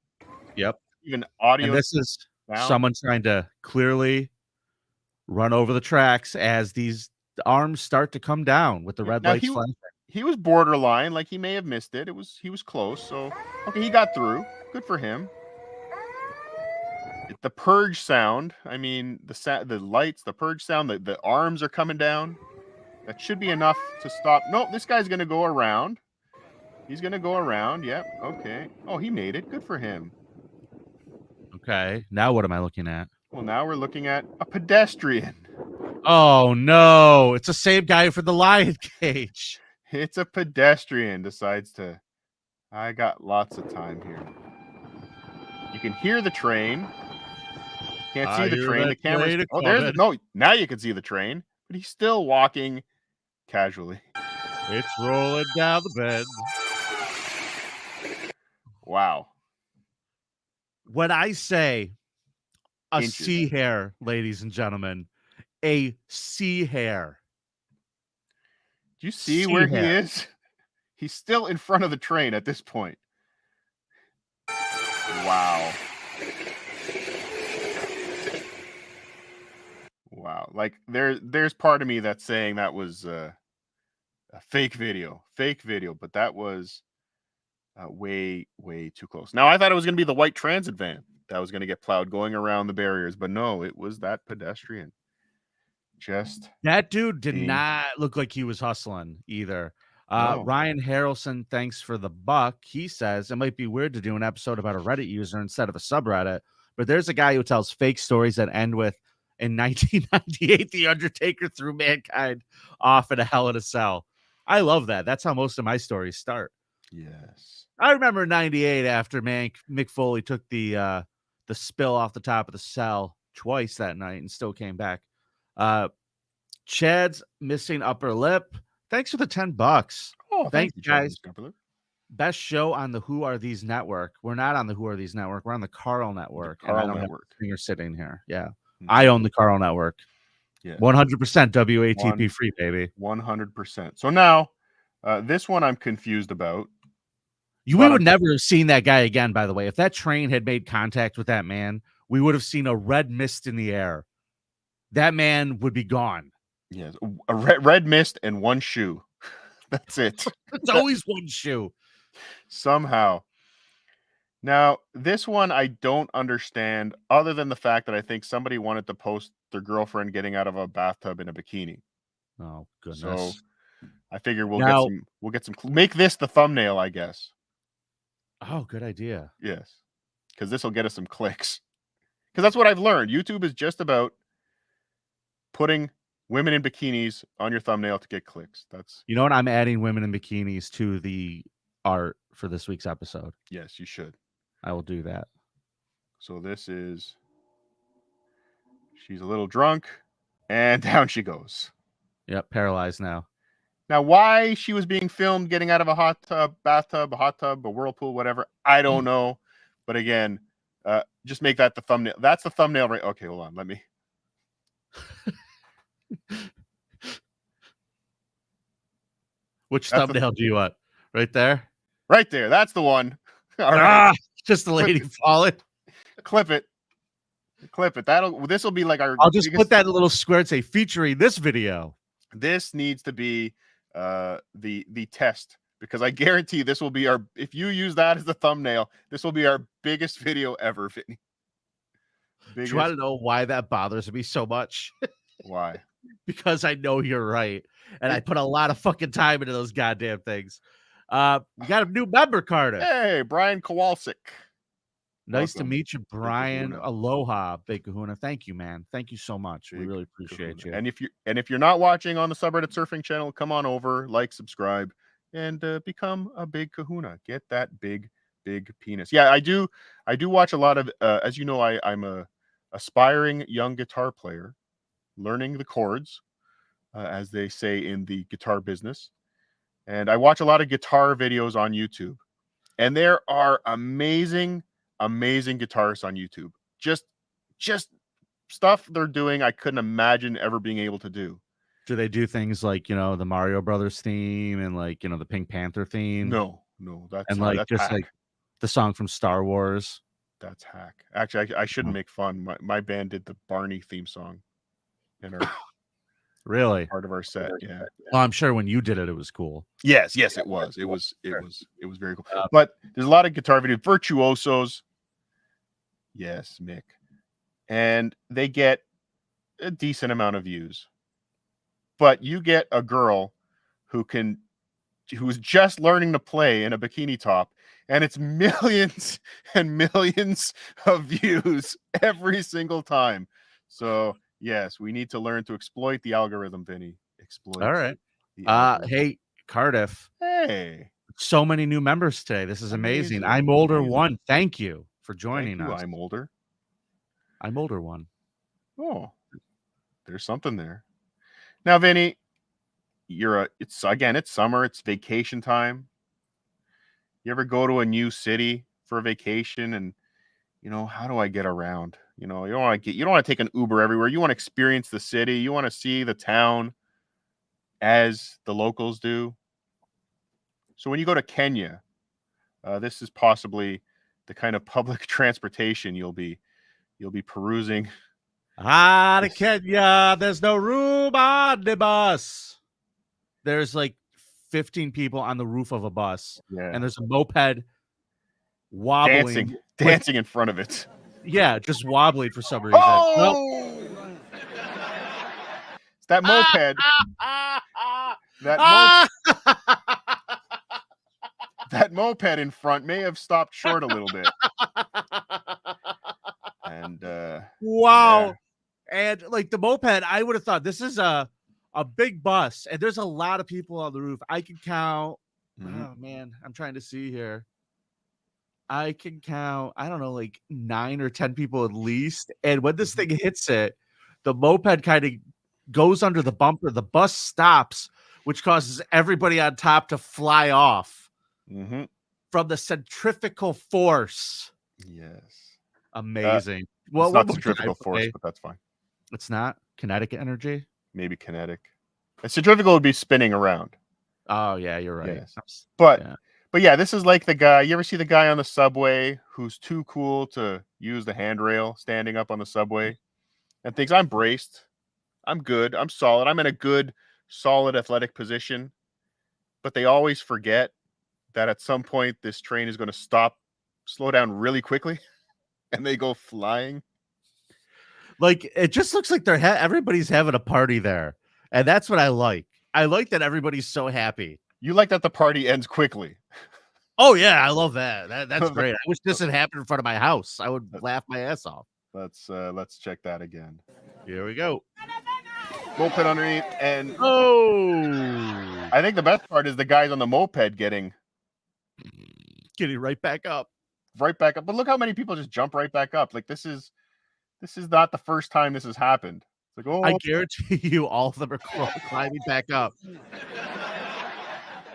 Yep. Even audio. And this is someone trying to clearly run over the tracks as these arms start to come down with the red lights flashing. He was borderline, like he may have missed it. He was close. So okay, he got through. Good for him. The purge sound. I mean, the lights, the purge sound. The arms are coming down. That should be enough to stop. Nope, this guy's gonna go around. He's gonna go around. Yep. Okay. Oh, he made it. Good for him. Okay. Now what am I looking at? Well, now we're looking at a pedestrian. Oh no! It's the same guy for the lion cage. It's a pedestrian. Decides to. I got lots of time here. You can hear the train. Can't see the train. The camera's. Oh, there's no. Now you can see the train, but he's still walking casually. It's rolling down the bed. Wow. When I say a sea hare, ladies and gentlemen, a sea hare. Do you see where he is? He's still in front of the train at this point. Wow. Wow. Like there's part of me that's saying that was a fake video, but that was way too close. Now I thought it was going to be the white transit van that was going to get plowed going around the barriers, but no, it was that pedestrian. That dude did not look like he was hustling either. No. Ryan Harrelson, thanks for the $1. He says it might be weird to do an episode about a Reddit user instead of a subreddit, but there's a guy who tells fake stories that end with, in 1998, The Undertaker threw mankind off in a Hell in a Cell. I love that. That's how most of my stories start. Yes. I remember 98 after Mick Foley took the spill off the top of the cell twice that night and still came back. Chad's missing upper lip. Thanks for the $10. Oh, thanks, guys. Best show on the Who Are These network. We're not on the Who Are These network. We're on the Carl network. Carl network. You're sitting here. Yeah. I own the Carl network. Yeah. 100% WATP free, baby. 100%. So now, this one I'm confused about. We would never have seen that guy again, by the way. If that train had made contact with that man, we would have seen a red mist in the air. That man would be gone. Yes, a red mist and one shoe. That's it. It's always one shoe. Somehow. Now, this one I don't understand, other than the fact that I think somebody wanted to post their girlfriend getting out of a bathtub in a bikini. Oh goodness. So I figure we'll Now- get some make this the thumbnail, I guess. Oh, good idea. Yes. Because this will get us some clicks. Because that's what I've learned. YouTube is just about putting women in bikinis on your thumbnail to get clicks. That's You know what? I'm adding women in bikinis to the art for this week's episode. yes, you should. I will do that. So this is she's a little drunk and down she goes. Yep, paralyzed now. Now, why she was being filmed getting out of a hot tub, bathtub, a hot tub, a whirlpool, whatever, I don't know. But again, just make that the thumbnail. That's the thumbnail, right? Okay, hold on. Let me. Which thumbnail do you want? Right there? Right there. That's the one. All right. Just the lady falling. Clip it. Clip it. This will be like our. I'll just put that in a little square and say featuring this video. This needs to be the test, because I guarantee this will be our. If you use that as the thumbnail, this will be our biggest video ever, Vinnie. Do you want to know why that bothers me so much? Why? Because I know you're right, and I put a lot of fucking time into those goddamn things. We got a new member, Cardiff. Hey, Brian Kowalczyk. Nice to meet you, Brian. Aloha, Big Kahuna. Thank you, man. Thank you so much. We really appreciate you. And if you're not watching on the Subreddit Surfing channel, come on over, like, subscribe, and become a Big Kahuna. Get that big penis. Yeah, I do watch a lot of. As you know, I'm a aspiring young guitar player, learning the chords, as they say in the guitar business, and I watch a lot of guitar videos on YouTube, and there are amazing guitarists on YouTube. Just stuff they're doing I couldn't imagine ever being able to do. Do they do things like, the Mario Brothers theme and like, the Pink Panther theme? No, that's just hack. like the song from Star Wars. That's hack. Actually, I shouldn't make fun. My band did the Barney theme song in our really part of our set. Yeah. Well, I'm sure when you did it, it was cool. Yes, it was. It was very cool. But there's a lot of guitar videos, virtuosos. Yes, Mick. And they get a decent amount of views. But you get a girl who's just learning to play in a bikini top, and it's millions and millions of views every single time. So yes, we need to learn to exploit the algorithm, Vinny. Exploit. All right. Hey, Cardiff. Hey. So many new members today. This is amazing. I'm older one. Thank you for joining us. I'm older. I'm older one. Oh, there's something there. Now, Vinny, it's summer, it's vacation time. You ever go to a new city for a vacation and how do I get around? You don't want to take an Uber everywhere. You want to experience the city. You want to see the town as the locals do. So when you go to Kenya, this is possibly the kind of public transportation you'll be perusing. To Kenya, there's no room on the bus. There's like 15 people on the roof of a bus, and there's a moped wobbling, dancing in front of it. Yeah, just wobbling for some reason. Oh! It's that moped. That moped in front may have stopped short a little bit. And wow. Yeah. And like the moped, I would have thought this is a big bus, and there's a lot of people on the roof. I can count. Oh man, I'm trying to see here. I can count, I don't know, like 9 or 10 people at least. And when this thing hits it, the moped kind of goes under the bumper. The bus stops, which causes everybody on top to fly off from the centrifugal force. Yes. Amazing. Well, it's not centrifugal force, but that's fine. It's not kinetic energy? Maybe kinetic. A centrifugal would be spinning around. Oh, yeah, you're right. Yes. But yeah, this is like the guy. You ever see the guy on the subway who's too cool to use the handrail standing up on the subway and thinks, I'm braced, I'm good, I'm solid, I'm in a good, solid athletic position. But they always forget that at some point this train is going to stop slow down really quickly and they go flying. Like, it just looks like everybody's having a party there. And that's what I like. I like that everybody's so happy. You like that the party ends quickly. Oh, yeah, I love that. That's great. I wish this had happened in front of my house. I would laugh my ass off. Let's check that again. Here we go. Moped underneath, and I think the best part is the guys on the moped getting right back up. Right back up. But look how many people just jump right back up. Like, this is not the first time this has happened. It's like, oh, I guarantee you all of them are climbing back up.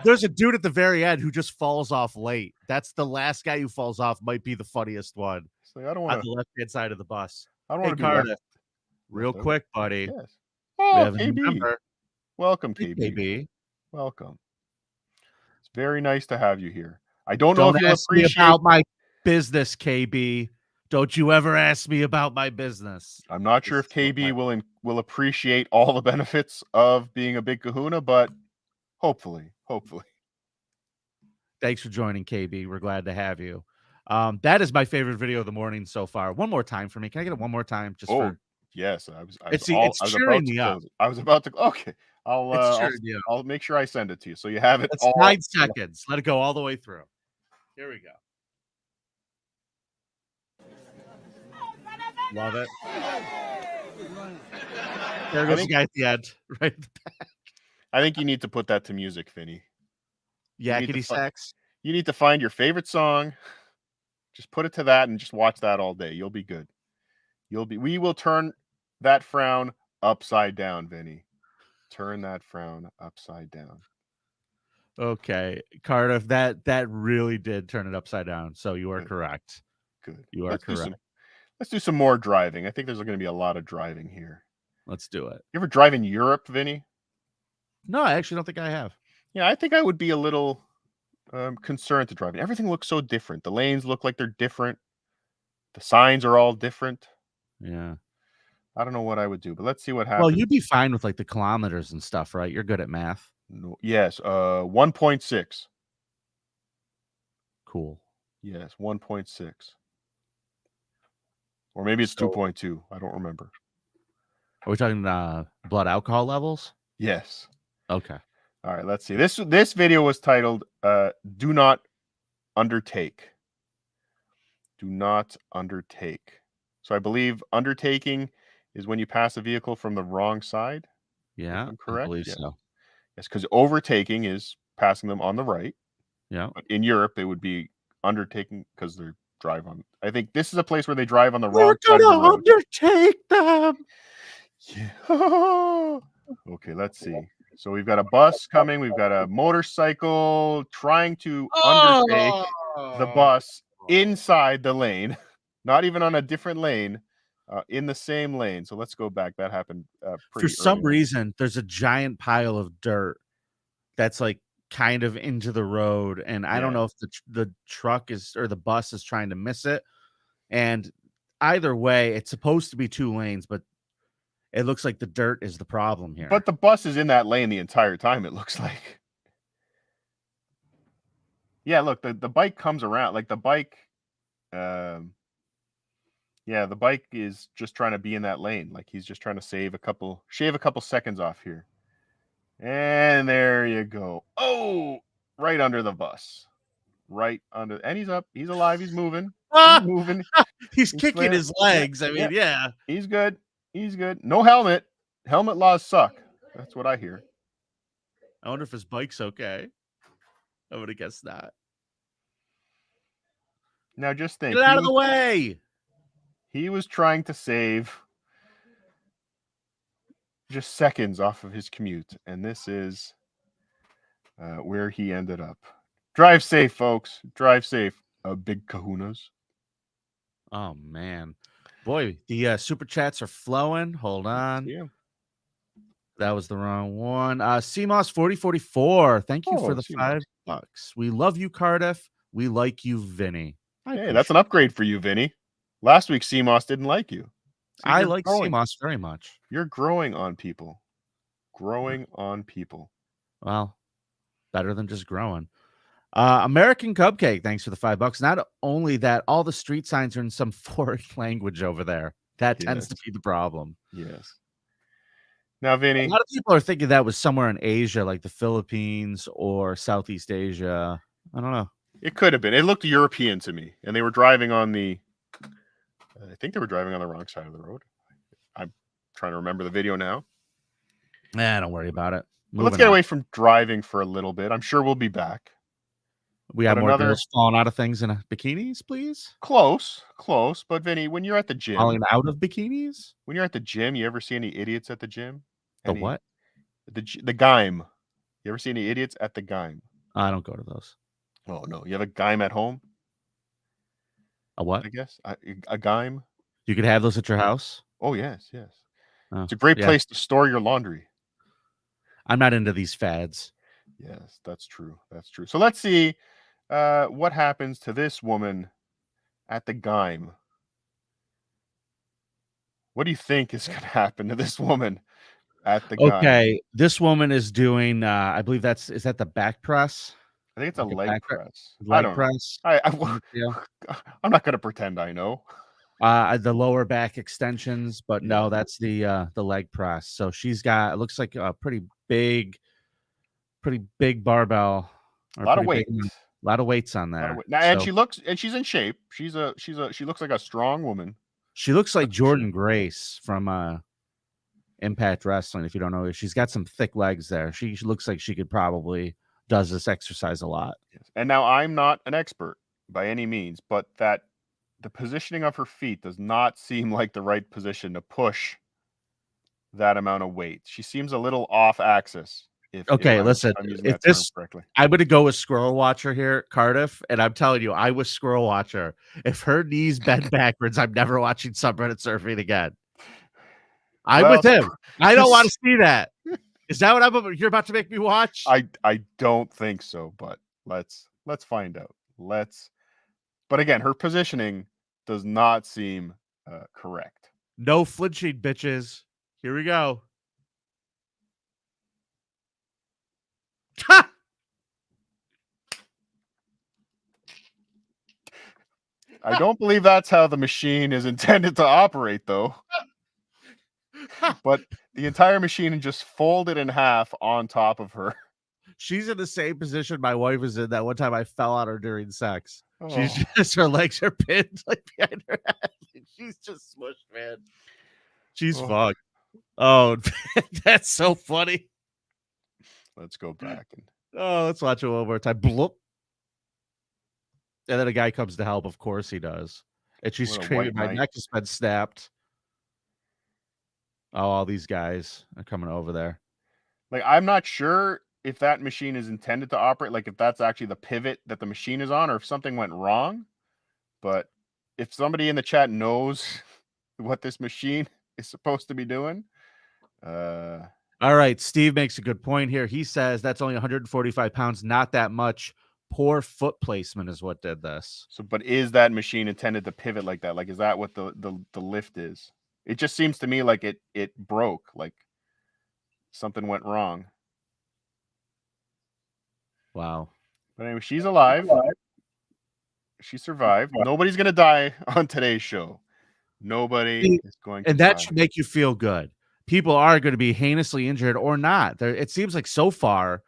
There's a dude at the very end who just falls off late. That's the last guy who falls off. Might be the funniest one. Like, I don't on want the left-hand side of the bus. I don't want to be Cardiff, left. real quick, buddy. Yes. Oh, KB. Welcome, Hey, KB. KB. Welcome. It's very nice to have you here. I don't know if you'll ask me about my business, KB. Don't you ever ask me about my business. I'm not sure if KB will appreciate all the benefits of being a big kahuna, but hopefully. Thanks for joining, KB. We're glad to have you. That is my favorite video of the morning so far. One more time for me. Can I get it one more time? Yes. It's cheering me up. I was about to. Okay. I'll make sure I send it to you so you have it. It's 9 seconds. Let it go all the way through. Here we go. Love it. There goes the guy at the end, right at the back. I think you need to put that to music, Vinny. Yakety sax. You need to find your favorite song. Just put it to that and just watch that all day. You'll be good. We will turn that frown upside down, Vinny. Turn that frown upside down. Okay, Cardiff, that really did turn it upside down. So you are Good. Correct. Good. You are correct. Let's do some more driving. I think there's going to be a lot of driving here. Let's do it. You ever drive in Europe, Vinny? No, I actually don't think I have. Yeah, I think I would be a little concerned to driving. Everything looks so different. The lanes look like they're different. The signs are all different. Yeah. I don't know what I would do, but let's see what happens. Well, you'd be fine with like the kilometers and stuff, right? You're good at math. No, yes, 1.6. Cool. Yes, 1.6. Or maybe it's 2.2. I don't remember. Are we talking blood alcohol levels? Yes. Okay. All right, let's see. This video was titled Do Not Undertake. Do not undertake. So I believe undertaking is when you pass a vehicle from the wrong side. Yeah, I'm correct. I believe so. Yes, because overtaking is passing them on the right. Yeah. But in Europe, it would be undertaking because they're drive on. I think this is a place where they drive on the wrong side of the road. Undertake them. Yeah. Okay, let's see. So we've got a bus coming. We've got a motorcycle trying to undertake the bus inside the lane, not even on a different lane, in the same lane. So let's go back. That happened pretty For some early. reason, there's a giant pile of dirt that's like kind of into the road, and I don't know if the truck is or the bus is trying to miss it. And either way, it's supposed to be 2 lanes, but it looks like the dirt is the problem here. But the bus is in that lane the entire time, it looks like. Yeah, look, the bike comes around. Like the bike, the bike is just trying to be in that lane. Like he's just trying to shave a couple seconds off here. And there you go. Oh, right under the bus. Right under. And he's up. He's alive. He's moving. He's moving. He's kicking his legs. I mean, yeah. He's good. He's good. No helmet. Helmet laws suck. That's what I hear. I wonder if his bike's okay. I would have guessed that. Now just think. Get out of the way. He was trying to save just seconds off of his commute. And this is where he ended up. Drive safe, folks. Drive safe. Big kahunas. Oh, man. Boy, the super chats are flowing. Hold on. Yeah. That was the wrong one. CMOS4044. Thank you for the CMOS. $5. We love you, Cardiff. We like you, Vinny. Hey, that's an upgrade for you, Vinny. Last week, CMOS didn't like you. So I like CMOS very much. You're growing on people. Growing on people. Well, better than just growing. American Cupcake, thanks for the $5. Not only that, all the street signs are in some foreign language over there. That tends to be the problem. Yes. Now, Vinny, a lot of people are thinking that was somewhere in Asia, like the Philippines or Southeast Asia. I don't know. It could have been. It looked European to me, and they were driving on the. I think they were driving on the wrong side of the road. I'm trying to remember the video now. Don't worry about it. But let's get away from driving for a little bit. I'm sure we'll be back. We have more girls falling out of things in bikinis, please. Close. But Vinny, when you're at the gym, falling out of bikinis. When you're at the gym, you ever see any idiots at the gym? What? The Gym. You ever see any idiots at the Gym? I don't go to those. Oh no, you have a Gym at home? A what? I guess a Gym. You could have those at your house. Oh yes. Oh, it's a great place to store your laundry. I'm not into these fads. Yes, that's true. So let's see what happens to this woman at the Gym. What do you think is going to happen to this woman at the Gym? Okay, this woman is doing. I believe is that the back press. I think it's a leg press. Leg press. I'm not going to pretend I know. The lower back extensions, but no, that's the leg press. So she's got. It looks like a pretty big barbell. A lot of weight. A lot of weights on there. Now, and she's in shape. She looks like a strong woman. She looks like Jordan Grace from Impact Wrestling. If you don't know her, she's got some thick legs there. She looks like she could probably does this exercise a lot. Yes. And now I'm not an expert by any means, but that the positioning of her feet does not seem like the right position to push that amount of weight. She seems a little off axis. Listen, if this, I'm going to go with Squirrel Watcher here, Cardiff, and I'm telling you, I was Squirrel Watcher. If her knees bend backwards, I'm never watching Subreddit Surfing again. I'm with him. I don't want to see that. Is that what you're about to make me watch? I don't think so, but let's find out. But again, her positioning does not seem correct. No flinching, bitches. Here we go. I don't believe that's how the machine is intended to operate, though. But the entire machine just folded in half on top of her. She's in the same position my wife was in that one time I fell on her during sex. Oh. She's just, her legs are pinned like behind her head. She's just smushed, man. She's fucked. Oh, that's so funny. Let's go back and let's watch it one more time. Bloop. And then a guy comes to help. Of course he does. And she's screaming, my neck has been snapped. Oh, all these guys are coming over there. Like, I'm not sure if that machine is intended to operate, like if that's actually the pivot that the machine is on, or if something went wrong. But if somebody in the chat knows what this machine is supposed to be doing. All right. Steve makes a good point here. He says that's only 145 pounds, not that much. Poor foot placement is what did this. So, but is that machine intended to pivot like that? Like, is that what the lift is? It just seems to me like it broke, like something went wrong. Wow. But anyway, she's alive. She survived. Nobody's going to die on today's show. Nobody is going to And that should make you feel good. People are going to be heinously injured or not. It seems like so far,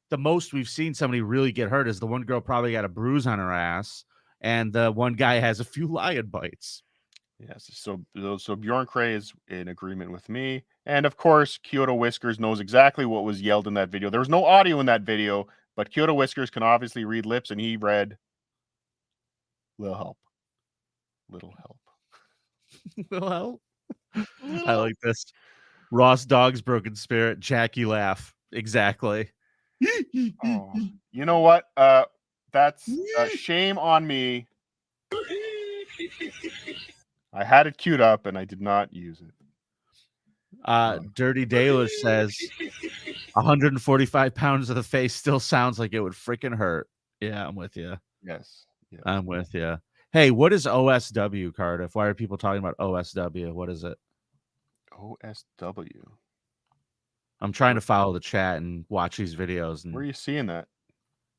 the most we've seen somebody really get hurt is the one girl probably got a bruise on her ass, and the one guy has a few lion bites. Yes, so Bjorn Cray is in agreement with me. And of course, Kyoto Whiskers knows exactly what was yelled in that video. There was no audio in that video, but Kyoto Whiskers can obviously read lips, and he read, little help. Little help. Little help. I like this. Ross Dog's broken spirit. Jackie laugh. Exactly. Oh, you know what? That's shame on me. I had it queued up and I did not use it. Dirty Daler says 145 pounds of the face still sounds like it would freaking hurt. Yeah, I'm with you. Yes. I'm with you. Hey, what is OSW, Cardiff? Why are people talking about OSW? What is it? OSW. I'm trying to follow the chat and watch these videos. And where are you seeing that?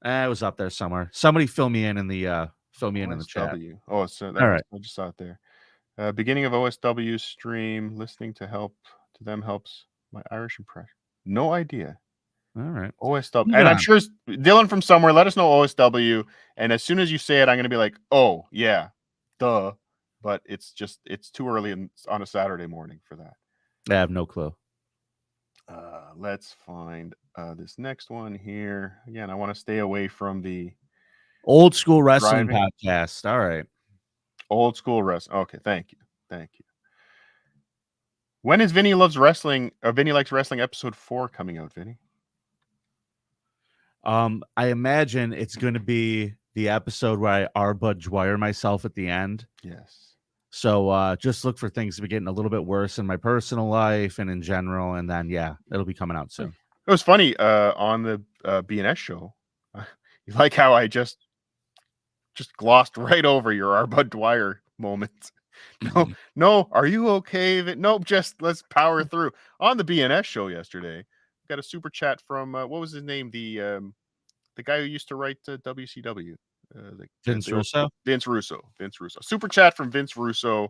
It was up there somewhere. Somebody fill me in the in the chat. Oh, so that All was, right. I just saw it there. Beginning of OSW stream. Listening to them helps my Irish impression. No idea. All right. OSW. And I'm sure Dylan from somewhere, let us know OSW. And as soon as you say it, I'm going to be like, oh, yeah, duh. But it's too early on a Saturday morning for that. I have no clue. Let's find this next one here. Again, I want to stay away from the old school wrestling podcast. All right. Old school wrestling. Okay, thank you. When is Vinny Loves Wrestling, Vinny Likes Wrestling episode 4 coming out, Vinny? I imagine it's going to be the episode where I Arbud Dwyer myself at the end. Yes. So just look for things to be getting a little bit worse in my personal life and in general, and then it'll be coming out soon. It was funny on the BNS show. You like how I just glossed right over your Arbud Dwyer moment. No, are you okay? Nope, just let's power through. On the BNS show yesterday, got a super chat from what was his name? The guy who used to write WCW. Vince Russo. Vince Russo. Super chat from Vince Russo,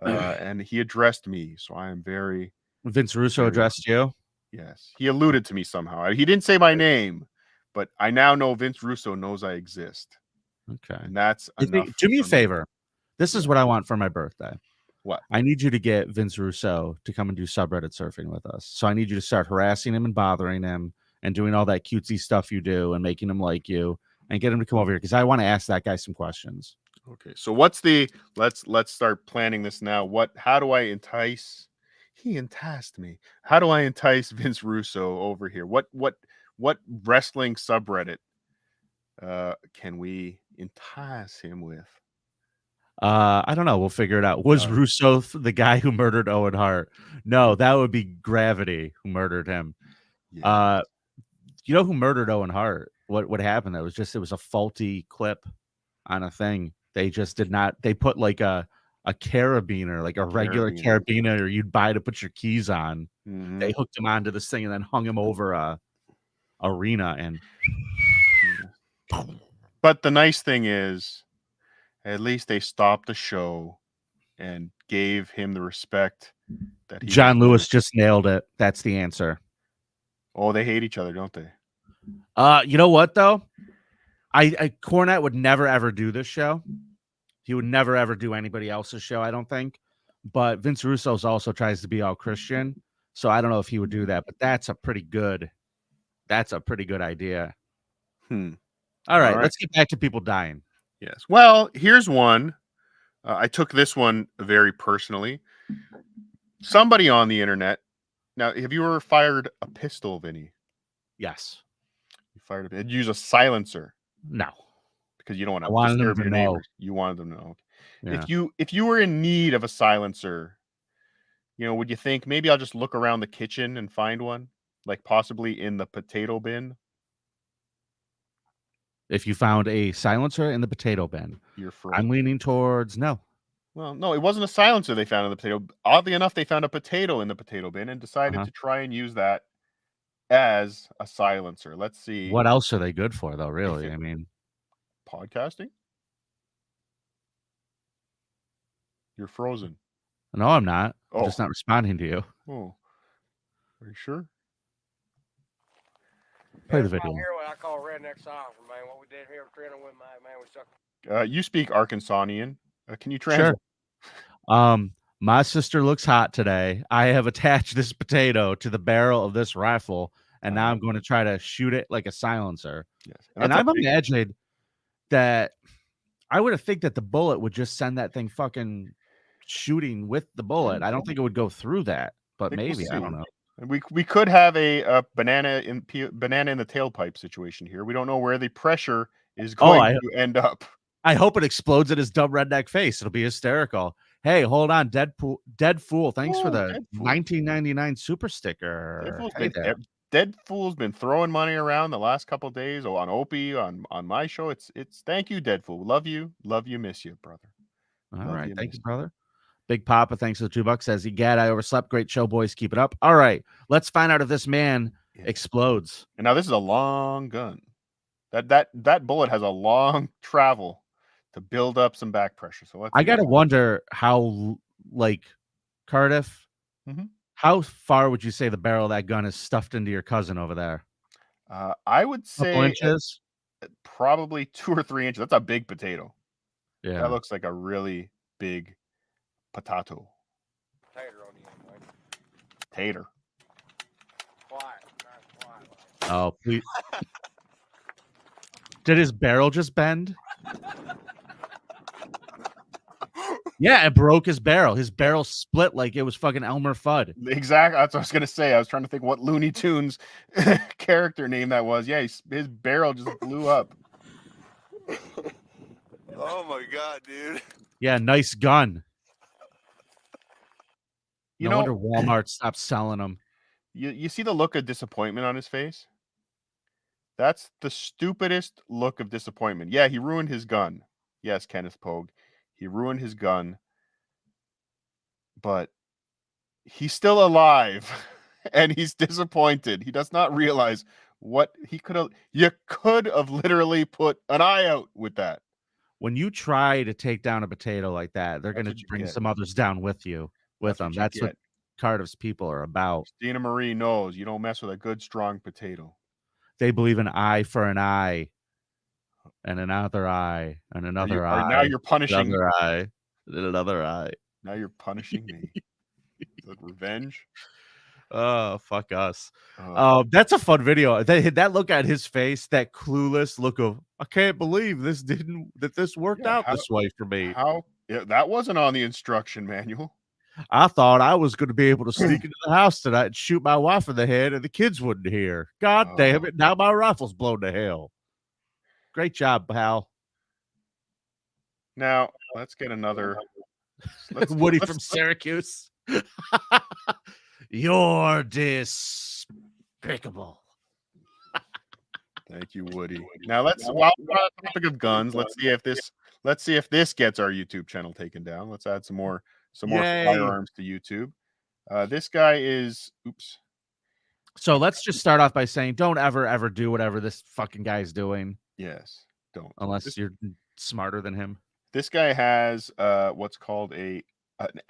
and he addressed me. So I am very. Vince Russo addressed you. Yes, he alluded to me somehow. He didn't say my name, but I now know Vince Russo knows I exist. Okay, and that's enough. Do me a favor. This is what I want for my birthday. What? I need you to get Vince Russo to come and do subreddit surfing with us. So I need you to start harassing him and bothering him and doing all that cutesy stuff you do and making him like you and get him to come over here because I want to ask that guy some questions. Okay, so what's the let's start planning this now. How do I entice? He enticed me. How do I entice Vince Russo over here? What wrestling subreddit can we entice him with? I don't know. We'll figure it out. Was Russo the guy who murdered Owen Hart? No, that would be Gravity who murdered him. Yeah. You know who murdered Owen Hart? What happened? It was a faulty clip on a thing. They just did not. They put like a carabiner, like a regular carabiner you'd buy to put your keys on. Mm-hmm. They hooked him onto this thing and then hung him over a arena. And but the nice thing is, at least they stopped the show and gave him the respect that he. John Lewis just nailed it. That's the answer. Oh, they hate each other, don't they? You know what though? Cornette would never ever do this show. He would never ever do anybody else's show, I don't think. But Vince Russo also tries to be all Christian, so I don't know if he would do that. But that's a pretty good idea. All right, let's get back to people dying. Yes. Well, here's one. I took this one very personally. Somebody on the internet. Now, have you ever fired a pistol, Vinny? Yes. You fired a. Did you use a silencer? No. Because you don't want to disturb your neighbors. You wanted them to know. Yeah. If you were in need of a silencer, would you think maybe I'll just look around the kitchen and find one, like possibly in the potato bin? If you found a silencer in the potato bin, I'm leaning towards no. Well, no, it wasn't a silencer they found in the potato. Oddly enough, they found a potato in the potato bin and decided to try and use that as a silencer. Let's see. What else are they good for, though, really? I mean, podcasting? You're frozen. No, I'm not. I'm just not responding to you. Oh. Are you sure? Play the video. I call redneck soccer, man. What we did here training with man, we you speak Arkansanian. Can you translate? Sure. My sister looks hot today. I have attached this potato to the barrel of this rifle, and now I'm going to try to shoot it like a silencer. Yes. And I'm imagining that I would have think that the bullet would just send that thing fucking shooting with the bullet. I don't think it would go through that, but maybe I don't know. We could have a banana in the tailpipe situation here. We don't know where the pressure is going to end up. I hope it explodes at his dumb redneck face. It'll be hysterical. Hey, hold on, Dead Fool. Thanks for the $19.99 super sticker. Dead Fool's been throwing money around the last couple of days. On Opie, on my show. It's thank you, Dead Fool. Love you, miss you, brother. All right, thank you, brother. Big Papa, thanks for the $2. Says, "Egad, I overslept. Great show, boys. Keep it up." All right, let's find out if this man explodes. And now this is a long gun. That bullet has a long travel to build up some back pressure. So I gotta wonder how, like, Cardiff, how far would you say the barrel of that gun is stuffed into your cousin over there? I would say inches? Probably 2 or 3 inches. That's a big potato. Yeah, that looks like a really big potato. Tater on the end, Mike. Tater. Quiet. Oh, please. Did his barrel just bend? Yeah, it broke his barrel. His barrel split like it was fucking Elmer Fudd. Exactly. That's what I was gonna say. I was trying to think what Looney Tunes character name that was. Yeah, his barrel just blew up. Oh my god, dude. Yeah, nice gun. No wonder Walmart stopped selling them. You see the look of disappointment on his face? That's the stupidest look of disappointment. Yeah, he ruined his gun. Yes, Kenneth Pogue. He ruined his gun. But he's still alive and he's disappointed. He does not realize what he could have. You could have literally put an eye out with that. When you try to take down a potato like that, they're going to bring some others down with you. That's what Cardiff's people are about. Dina Marie knows you don't mess with a good, strong potato. They believe an eye for an eye, and another eye, and another eye. Now you're punishing another eye, and another eye. Now you're punishing me. Revenge. Oh, fuck us. That's a fun video. That look at his face, that clueless look of, I can't believe this worked out this way for me. That wasn't on the instruction manual. I thought I was going to be able to sneak into the house tonight and shoot my wife in the head and the kids wouldn't hear. God damn it. Now my rifle's blown to hell. Great job, pal. Now, let's get another. Woody from Syracuse. You're despicable. Thank you, Woody. Now while we're on the topic of guns, let's see if this gets our YouTube channel taken down. Let's add some more firearms to YouTube. This guy is So let's just start off by saying don't ever do whatever this fucking guy's doing. Yes, don't. Unless you're smarter than him. This guy has what's called an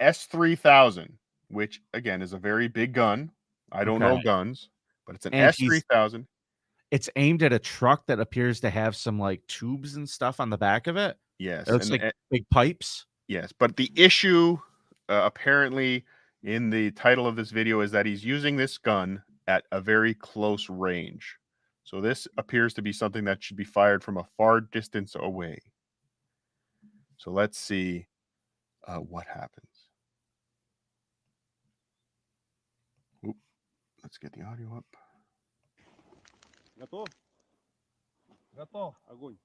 S3000, which again is a very big gun. I don't know guns, but it's an S3000. It's aimed at a truck that appears to have some like tubes and stuff on the back of it. Yes, it looks like big pipes. Yes, but the issue apparently in the title of this video is that he's using this gun at a very close range. So this appears to be something that should be fired from a far distance away. So let's see what happens. Let's get the audio up. Готов? Готов. Огонь.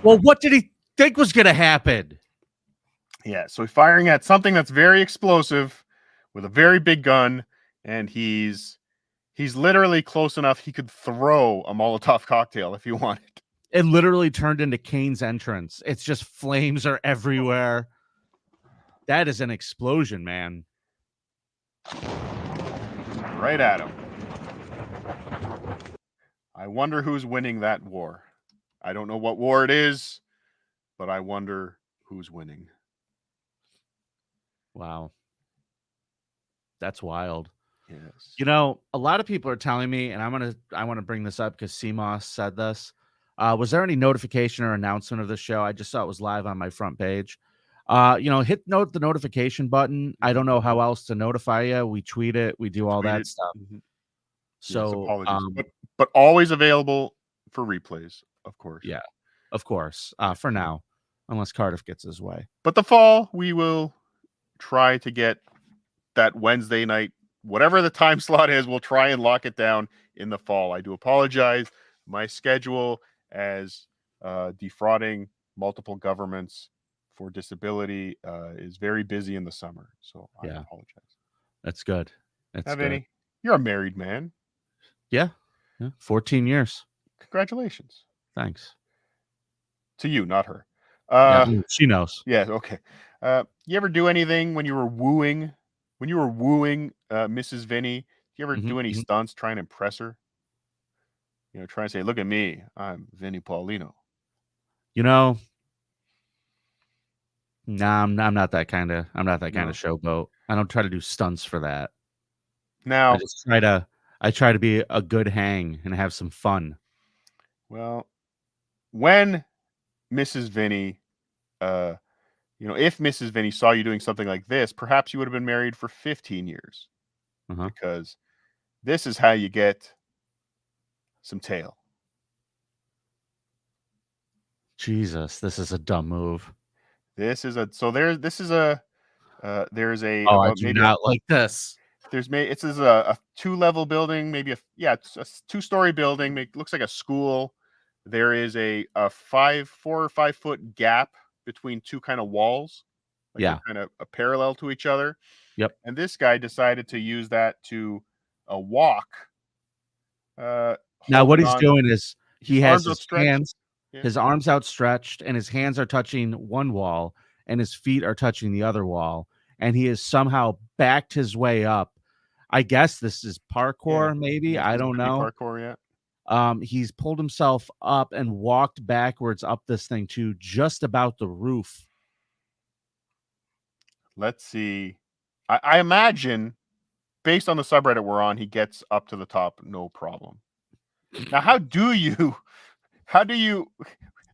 Well, what did he think was going to happen? Yeah, so he's firing at something that's very explosive with a very big gun, and he's literally close enough he could throw a Molotov cocktail if he wanted. It literally turned into Kane's entrance. It's just flames are everywhere. That is an explosion, man. Right at him. I wonder who's winning that war. I don't know what war it is, but I wonder who's winning. Wow. That's wild. Yes. You know, a lot of people are telling me, and I want to bring this up because CMOS said this. Was there any notification or announcement of this show? I just saw it was live on my front page. Hit the notification button. I don't know how else to notify you. We tweet it. We do all that stuff. Mm-hmm. So, yes, apologies. But always available for replays, of course. Yeah, of course. For now, unless Cardiff gets his way. But the fall, we will try to get that Wednesday night, whatever the time slot is, we'll try and lock it down in the fall. I do apologize. My schedule as defrauding multiple governments for disability is very busy in the summer. So I apologize. That's good. That's Vinnie, you're a married man. Yeah. 14 years. Congratulations. Thanks. To you, not her. She knows. Yeah, okay. You ever do anything when you were wooing when you were wooing Mrs. Vinnie, do you ever do any mhm. stunts trying to impress her? You know, try and say, "Look at me, I'm Vinnie Paulino." You know, nah, I'm not that kind of No. showboat. I don't try to do stunts for that. I Now, just try to be a good hang and have some fun. well, when Mrs. Vinnie, if Mrs. Vinnie saw you doing something like this, perhaps you would have been married for 15 years Uh-huh. because this is how you get some tail. Jesus, this is a dumb move. There's a there's a Oh, I about do maybe not like this. it's a 2-level building, maybe it's a 2-story building. Looks like a school. There is a 4 or 5 foot gap between 2 kind of walls, like Yeah. they're kind of parallel to each other. Yep. And this guy decided to use that to walk. Now what Holding he's on, doing is he has arms his outstretched. hands, Yeah. his arms outstretched, and his hands are touching one wall, and his feet are touching the other wall, and he has somehow backed his way up. I guess this is parkour, maybe. Yes, I this don't could be know. parkour, yeah. He's pulled himself up and walked backwards up this thing to just about the roof. Let's see. I imagine, based on the subreddit we're on, he gets up to the top, no problem. Now, how do you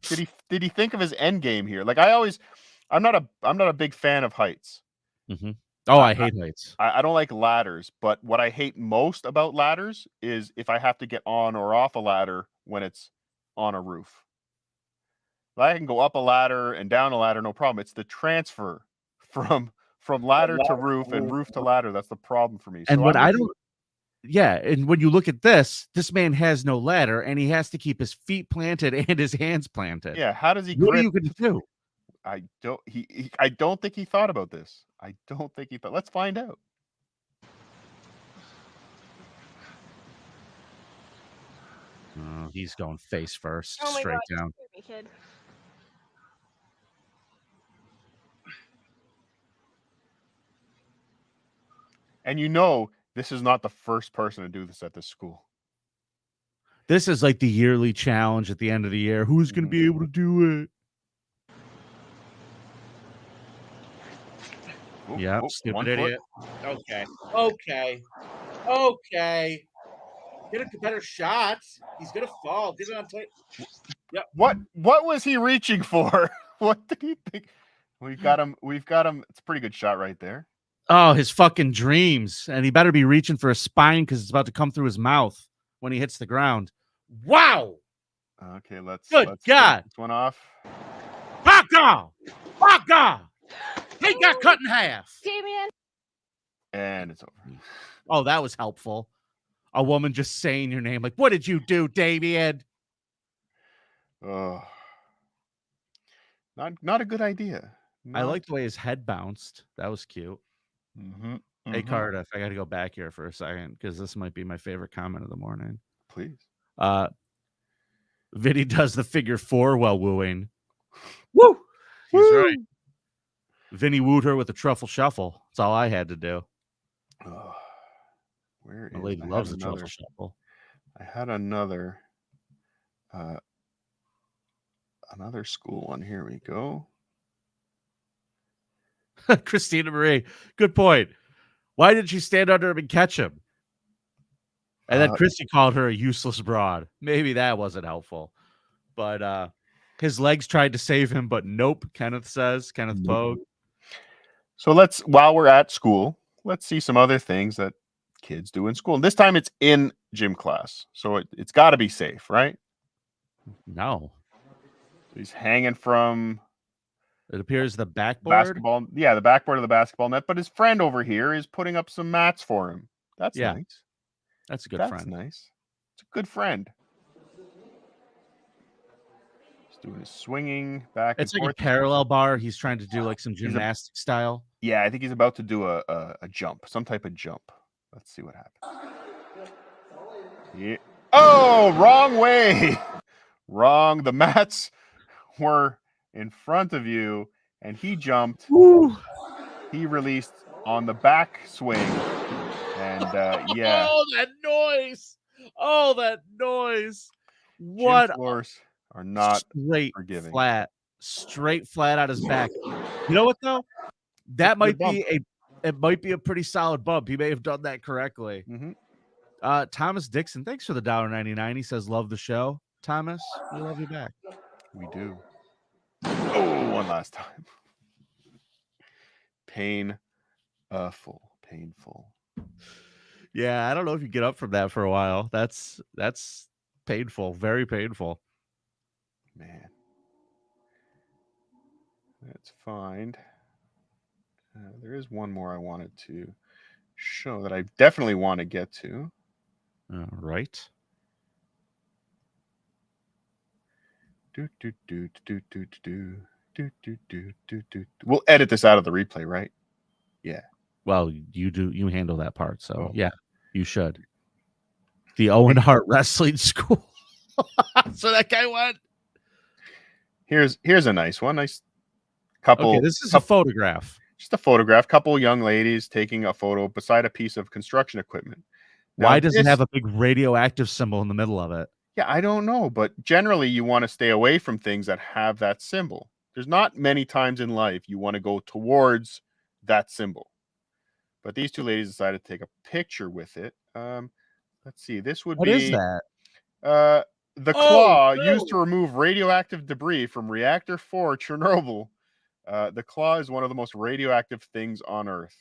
did he think of his end game here? Like I'm not a big fan of heights. Mm-hmm. Oh, I hate heights. I don't like ladders, but what I hate most about ladders is if I have to get on or off a ladder when it's on a roof. I can go up a ladder and down a ladder, no problem. It's the transfer from ladder to roof and roof to ladder. That's the problem for me. And So what I'm I with you. don't, yeah, and when you look at this man has no ladder, and he has to keep his feet planted and his hands planted. Yeah, how does he What are grip? you going to do? I don't think he thought about this. I don't think he thought. Let's find out. Oh, he's going face first, Oh my straight God, down. you scared me, kid. And this is not the first person to do this at this school. This is like the yearly challenge at the end of the year. Who's going to be able to do it? Yeah, stupid idiot. Okay. Get a better shot. He's gonna fall. Get it on tape. Yep. What was he reaching for? What did he think? We've got him. It's a pretty good shot right there. Oh, his fucking dreams. And he better be reaching for a spine because it's about to come through his mouth when he hits the ground. Wow. Okay, let's God. Get this one off. Baka! He got cut in half. Damien. And it's over. Oh, that was helpful. A woman just saying your name. Like, what did you do, Damien? Oh, not a good idea. I like the way his head bounced. That was cute. Mm-hmm. Hey, Cardiff, I got to go back here for a second because this might be my favorite comment of the morning. Please. Vinny does the figure 4 while wooing. Woo! He's right. Vinny wooed her with a truffle shuffle. That's all I had to do. Where My lady loves the truffle shuffle. I had another school one. Here we go. Christina Marie, good point. Why did she stand under him and catch him? And then Christy called her a useless broad. Maybe that wasn't helpful. But his legs tried to save him, but nope, Kenneth Bogue. So while we're at school, let's see some other things that kids do in school. And this time it's in gym class. So it's got to be safe, right? No. He's hanging from... It appears the backboard. Basketball. Yeah, the backboard of the basketball net. But his friend over here is putting up some mats for him. That's nice. That's a good friend. That's nice. It's a good friend. He's doing his swinging back and forth. It's like a parallel bar. He's trying to do like some gymnastic style. Yeah, I think he's about to do a jump, some type of jump. Let's see what happens. Yeah. Oh, wrong way. Wrong. The mats were in front of you, and he jumped. Woo. He released on the back swing. And yeah. Oh, that noise. Oh, that noise. What? Gym floors are not forgiving. Straight flat out his back. You know what though? That might be a pretty solid bump. He may have done that correctly. Mm-hmm. Thomas Dixon, thanks for the $1.99. He says, love the show. Thomas, we love you back. We do. Oh, one last time. Painful. Yeah, I don't know if you get up from that for a while. That's painful, very painful. Man. Let's find. There is one more I wanted to show that I definitely want to get to. All right. We'll edit this out of the replay, right? Yeah. Well, you handle that part, so yeah, you should. The Owen Hart Wrestling School. So that guy went. Here's a nice one. Nice couple. Okay, this is a photograph. Just a photograph. Couple young ladies taking a photo beside a piece of construction equipment. Now, why does it have a big radioactive symbol in the middle of it? Yeah, I don't know, but generally you want to stay away from things that have that symbol. There's not many times in life you want to go towards that symbol. But these two ladies decided to take a picture with it. Let's see. This would be... What is that? The claw used to remove radioactive debris from Reactor 4 Chernobyl. The claw is one of the most radioactive things on Earth.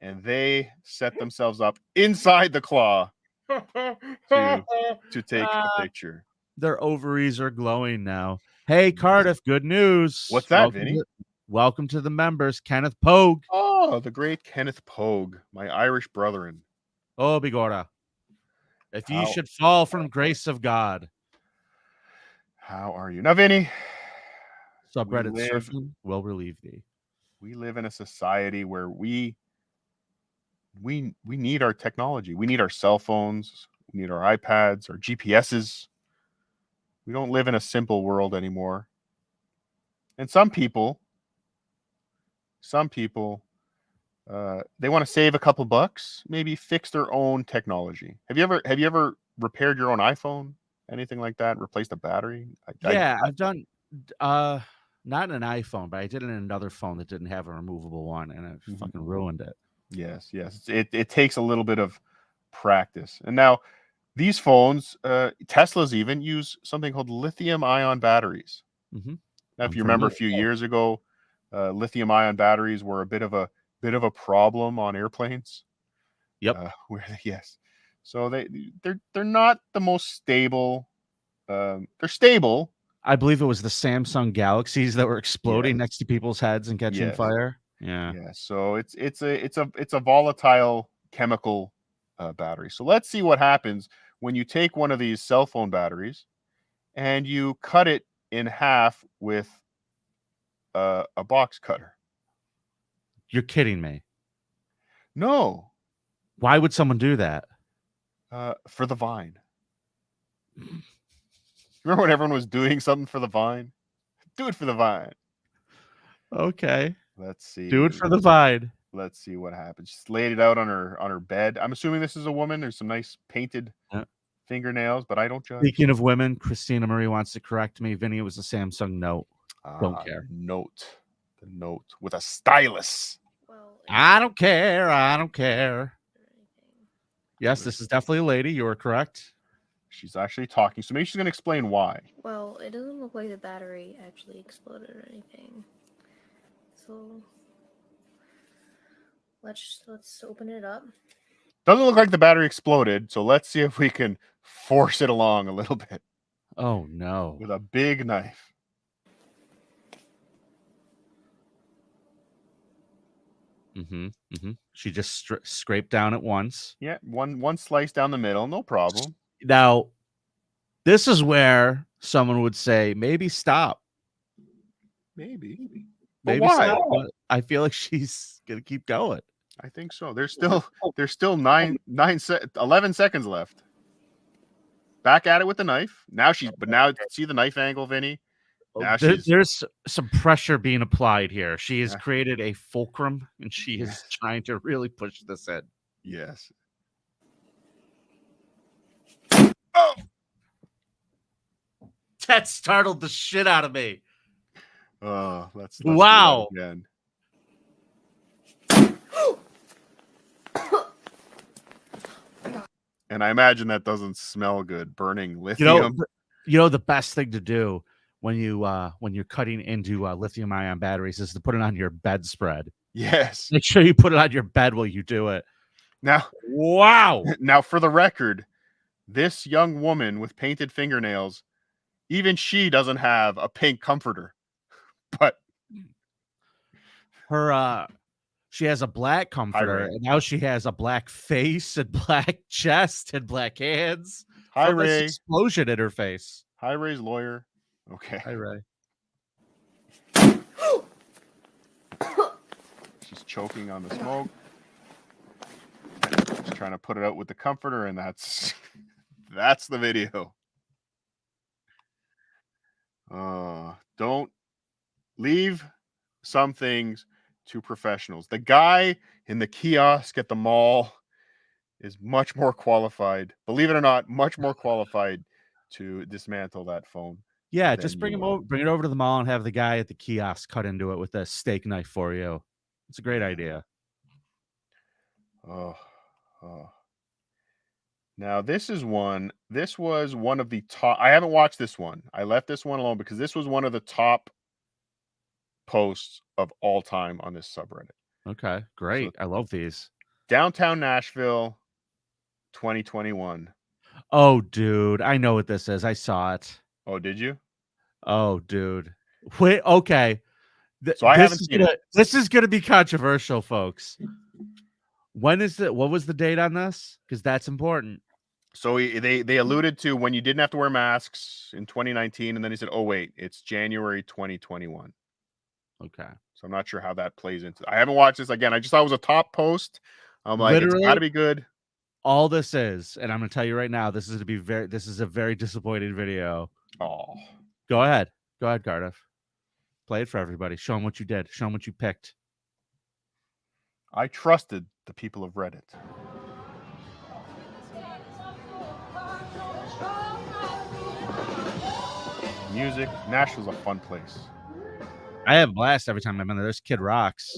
And they set themselves up inside the claw to take a picture. Their ovaries are glowing now. Hey, Cardiff, good news. What's that, Vinny? Welcome to the members, Kenneth Pogue. Oh, the great Kenneth Pogue, my Irish brethren. Oh, Bigora. If ye should fall from grace of God. How are you? Now, Vinny. Subreddit Surfing will relieve thee. We live in a society where we need our technology. We need our cell phones. We need our iPads, our GPSs. We don't live in a simple world anymore. And some people, they want to save a couple bucks, maybe fix their own technology. Have you ever repaired your own iPhone? Anything like that? Replaced a battery? I've done not an iPhone, but I did it in another phone that didn't have a removable one, and it fucking ruined it. Yes. It takes a little bit of practice. And now these phones, Teslas even use something called lithium-ion batteries. Mm-hmm. Now, if you remember a few years ago, lithium-ion batteries were a bit of a problem on airplanes. Yep. So they're not the most stable. They're stable. I believe it was the Samsung Galaxies that were exploding next to people's heads and catching fire. Yeah. So it's a volatile chemical battery. So let's see what happens when you take one of these cell phone batteries and you cut it in half with a box cutter. You're kidding me. No. Why would someone do that? For the Vine. Remember when everyone was doing something for the Vine? Do it for the Vine. Okay. Let's see. Do it for the Vine. Let's see what happens. Just laid it out on her bed. I'm assuming this is a woman. There's some nice painted fingernails, but I don't judge. Speaking of women, Christina Marie wants to correct me. Vinny, it was a Samsung Note. Don't care. Note. The Note with a stylus. Well, I don't care. Yes, this is definitely a lady. You are correct. She's actually talking, so maybe she's going to explain why. Well, it doesn't look like the battery actually exploded or anything. So let's open it up. Doesn't look like the battery exploded, so let's see if we can force it along a little bit. Oh no. With a big knife. She just scraped down at once. Yeah, one slice down the middle, no problem. Now, this is where someone would say, maybe stop. Maybe why? Stop. I feel like she's gonna keep going. I think so. There's still 11 seconds left. Back at it with the knife. Now see the knife angle, Vinny. Now There's some pressure being applied here. She has Yeah. created a fulcrum, and she is Yes. trying to really push this in. Yes. Oh, That startled the shit out of me. let's Wow. do that again. And I imagine that doesn't smell good, burning lithium. You know the best thing to do when you're cutting into lithium-ion batteries is to put it on your bedspread. Yes. Make sure you put it on your bed while you do it. Now, wow. Now, for the record, this young woman with painted fingernails, even she doesn't have a pink comforter. But her she has a black comforter, and now she has a black face and black chest and black hands from this explosion in her face. Hi, Ray's lawyer. Okay. Hi, Ray. She's choking on the smoke. She's trying to put it out with the comforter, and that's the video. Don't leave some things to professionals. The guy in the kiosk at the mall is much more qualified, believe it or not, much more qualified to dismantle that phone. Yeah, just bring it over to the mall and have the guy at the kiosk cut into it with a steak knife for you. It's a great idea. Now this was one of the top. I haven't watched this one. I left this one alone because this was one of the top posts of all time on this subreddit. Okay, great. So, I love these. Downtown Nashville 2021. Oh, dude, I know what this is. I saw it. Oh, did you? Oh, dude. Wait, okay. So I haven't seen it. This is going to be controversial, folks. When is it? What was the date on this? Because that's important. So they alluded to when you didn't have to wear masks in 2019, and then he said, "Oh wait, it's January 2021." Okay. So I'm not sure how that plays into. I haven't watched this again. I just thought it was a top post. I'm like, it's got to be good. All this is, and I'm going to tell you right now, this is a very disappointing video. Oh, go ahead, Cardiff. Play it for everybody. Show them what you did. Show them what you picked. I trusted the people of Reddit. Music. Nashville's a fun place. I have a blast every time I'm in there. There's Kid Rocks.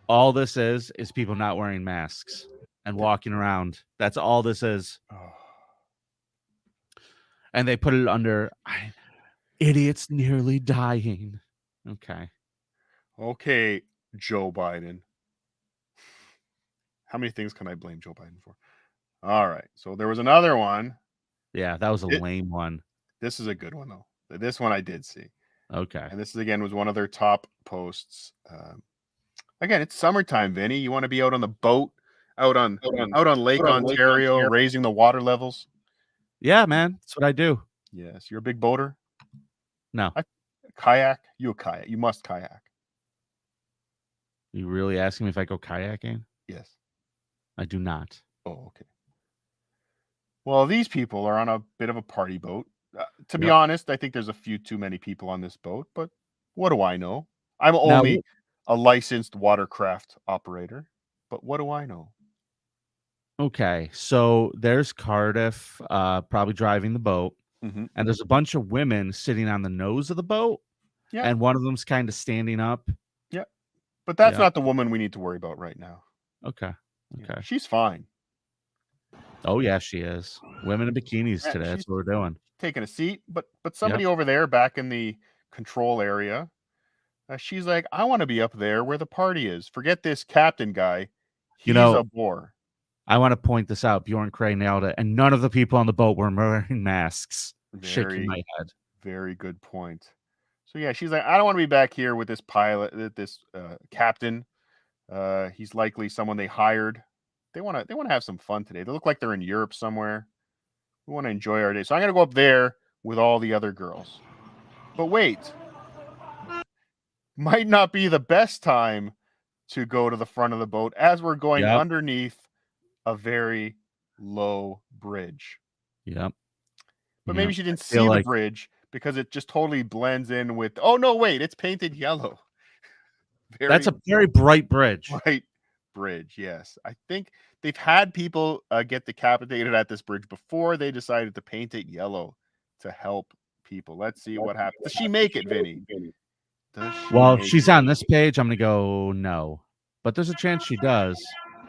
All this is people not wearing masks and walking around. That's all this is. Oh. And they put it under idiots nearly dying. Okay. Okay, Joe Biden. How many things can I blame Joe Biden for? All right. So there was another one. Yeah, that was a lame one. This is a good one, though. This one I did see. Okay. And this is, again, was one of their top posts. Again, it's summertime, Vinny. You want to be out on the boat, out on Lake Ontario, raising the water levels. Yeah, man. That's what I do. Yes. You're a big boater? No. Kayak? You a kayak. You must kayak. You really asking me if I go kayaking? Yes. I do not. Oh, okay. Well, these people are on a bit of a party boat. To be honest, I think there's a few too many people on this boat, but what do I know? I'm only a licensed watercraft operator, but what do I know? Okay, so there's Cardiff probably driving the boat, and there's a bunch of women sitting on the nose of the boat, and one of them's kind of standing up. Yeah, but that's not the woman we need to worry about right now. Okay. Yeah, she's fine. Oh yeah, she is. Women in bikinis today. That's what we're doing. Taking a seat, but somebody over there back in the control area, she's like, I want to be up there where the party is. Forget this captain guy. He's a bore. I want to point this out. Bjorn Cray nailed it, and none of the people on the boat were wearing masks. Shaking my head. Very good point. So yeah, she's like, I don't want to be back here with this pilot, this captain. He's likely someone they hired. They want to have some fun today. They look like they're in Europe somewhere. We want to enjoy our day. So I'm going to go up there with all the other girls. But wait. Might not be the best time to go to the front of the boat as we're going underneath a very low bridge. Yep. But maybe she didn't see the bridge because it just totally blends in with. Oh no! Wait, it's painted yellow. That's a very bright bridge. Bright bridge. Yes, I think they've had people get decapitated at this bridge before. They decided to paint it yellow to help people. Let's see what happens. Does she make it, Vinny? Well, if she's on this page, I'm gonna go no, but there's a chance she does.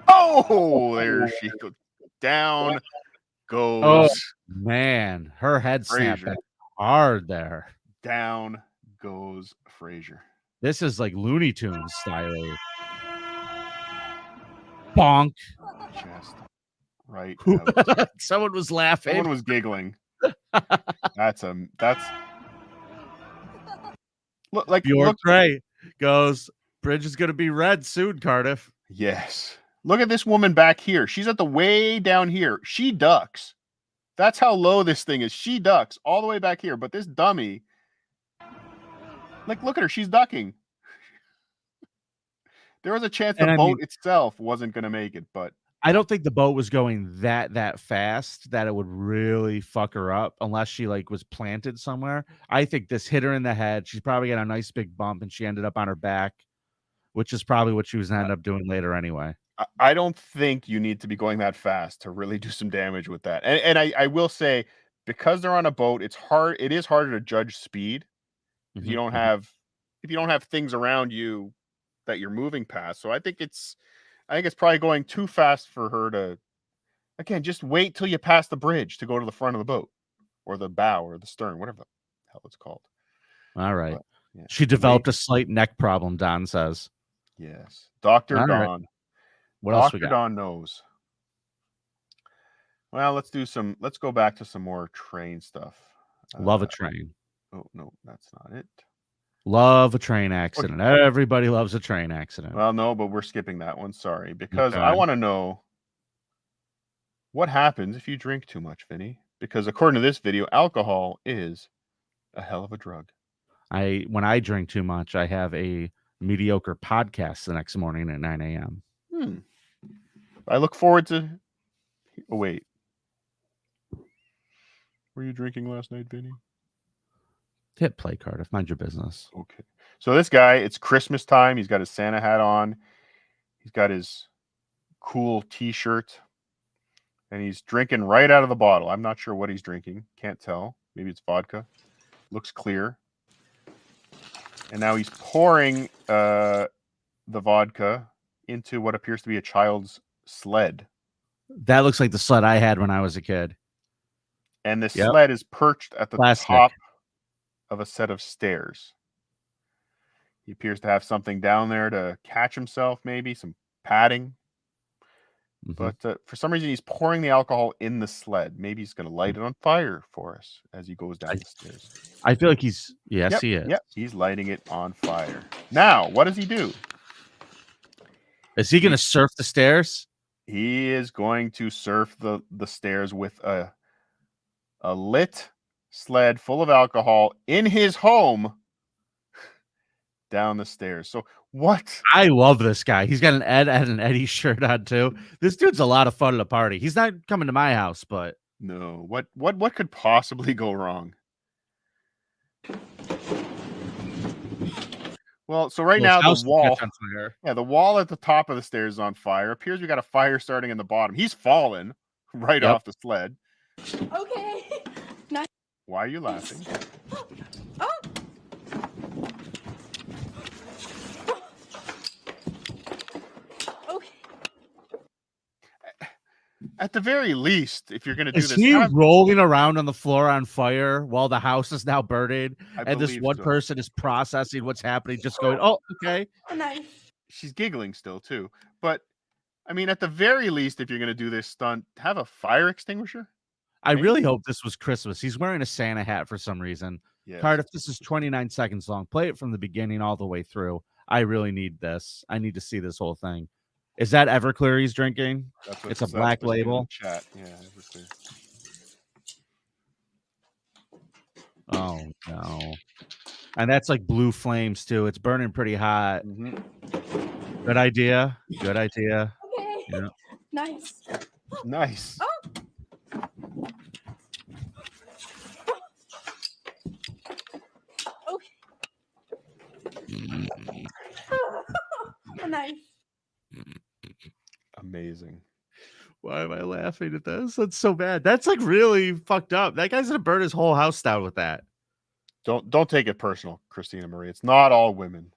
Oh, there she goes. Down goes. Oh man, her head snapped back hard there. Down goes Fraser. This is like Looney Tunes style. Bonk. Just right. Someone was laughing. Someone was giggling. That's look. Gray goes. Bridge is gonna be red soon, Cardiff. Yes. Look at this woman back here. She's at the way down here. She ducks. That's how low this thing is. She ducks all the way back here. But this dummy, like, look at her. She's ducking. There was a chance the boat itself wasn't going to make it, but I don't think the boat was going that fast that it would really fuck her up unless she like was planted somewhere. I think this hit her in the head. She's probably got a nice big bump and she ended up on her back, which is probably what she was going to end up doing later anyway. I don't think you need to be going that fast to really do some damage with that. And I will say, because they're on a boat, it is harder to judge speed. If you don't have things around you that you're moving past. So I think it's probably going too fast for her to, again, just wait till you pass the bridge to go to the front of the boat or the bow or the stern, whatever the hell it's called. All right. But, yeah. She developed a slight neck problem, Don says. Yes. Dr. Don. Right. What else we got? Dr. Don knows. Well, let's go back to some more train stuff. Love a train. Oh, no, that's not it. Love a train accident. Okay. Everybody loves a train accident. Well, no, but we're skipping that one. Sorry, because I want to know what happens if you drink too much, Vinny. Because according to this video, alcohol is a hell of a drug. When I drink too much, I have a mediocre podcast the next morning at 9 a.m. I look forward to. Oh wait, were you drinking last night, Vinny? Hit play, Cardiff. Mind your business. Okay. So this guy, it's Christmas time. He's got his Santa hat on. He's got his cool T-shirt. And he's drinking right out of the bottle. I'm not sure what he's drinking. Can't tell. Maybe it's vodka. Looks clear. And now he's pouring the vodka into what appears to be a child's sled. That looks like the sled I had when I was a kid. And the sled is perched at the top of a set of stairs. He appears to have something down there to catch himself, maybe some padding. But for some reason, he's pouring the alcohol in the sled. Maybe he's going to light it on fire for us as he goes down the stairs. I feel like he is. He is. Yep, he's lighting it on fire. Now, what does he do? Is he going to surf the stairs? He is going to surf the stairs with a lit sled full of alcohol in his home down the stairs. So what? I love this guy. He's got an Ed and Eddie shirt on too. This dude's a lot of fun at a party. He's not coming to my house, but no. What could possibly go wrong? Well, so right now the wall, the wall at the top of the stairs is on fire. Appears we got a fire starting in the bottom. He's fallen right off the sled. Okay. Nice. Why are you laughing? Oh. Okay. At the very least, if you're going to do is this, he rolling around on the floor on fire while the house is now burning, and this one person is processing what's happening, just going, "Oh, okay." Nice. She's giggling still too, but I mean, at the very least, if you're going to do this stunt, have a fire extinguisher. I really hope this was Christmas. He's wearing a Santa hat for some reason. Yes. Cardiff, this is 29 seconds long. Play it from the beginning all the way through. I really need this. I need to see this whole thing. Is that Everclear he's drinking? It's a black label. Chat. Yeah, Everclear. Oh no. And that's like blue flames too. It's burning pretty hot. Good idea. Good idea. Okay. Yeah. Nice. Nice. Oh. nice. Amazing. Why am I laughing at this? That's so bad. That's like really fucked up. That guy's gonna burn his whole house down with that. Don't take it personal, Christina Marie. It's not all women.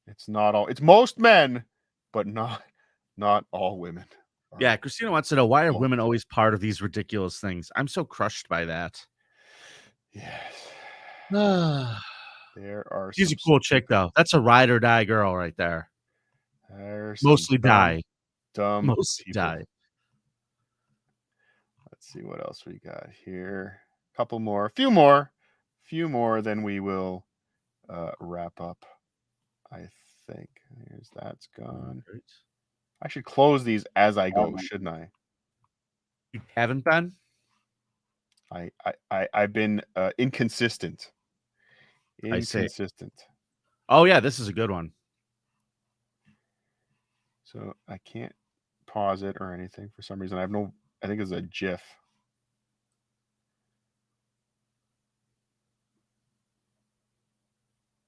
It's not all. It's most men, but not all women. Yeah, Christina wants to know, why are women always part of these ridiculous things? I'm so crushed by that. Yes. There are. She's a cool chick, though. That's a ride or die girl right there. Mostly die. Dumb Mostly people. die. Let's see what else we got here. A couple more. A few more. Then we will wrap up. I think. Here's that's gone. Right. I should close these as I go, shouldn't I? You haven't been? I've been inconsistent. I see. Inconsistent. Oh yeah, this is a good one. So I can't pause it or anything for some reason. I think it's a GIF.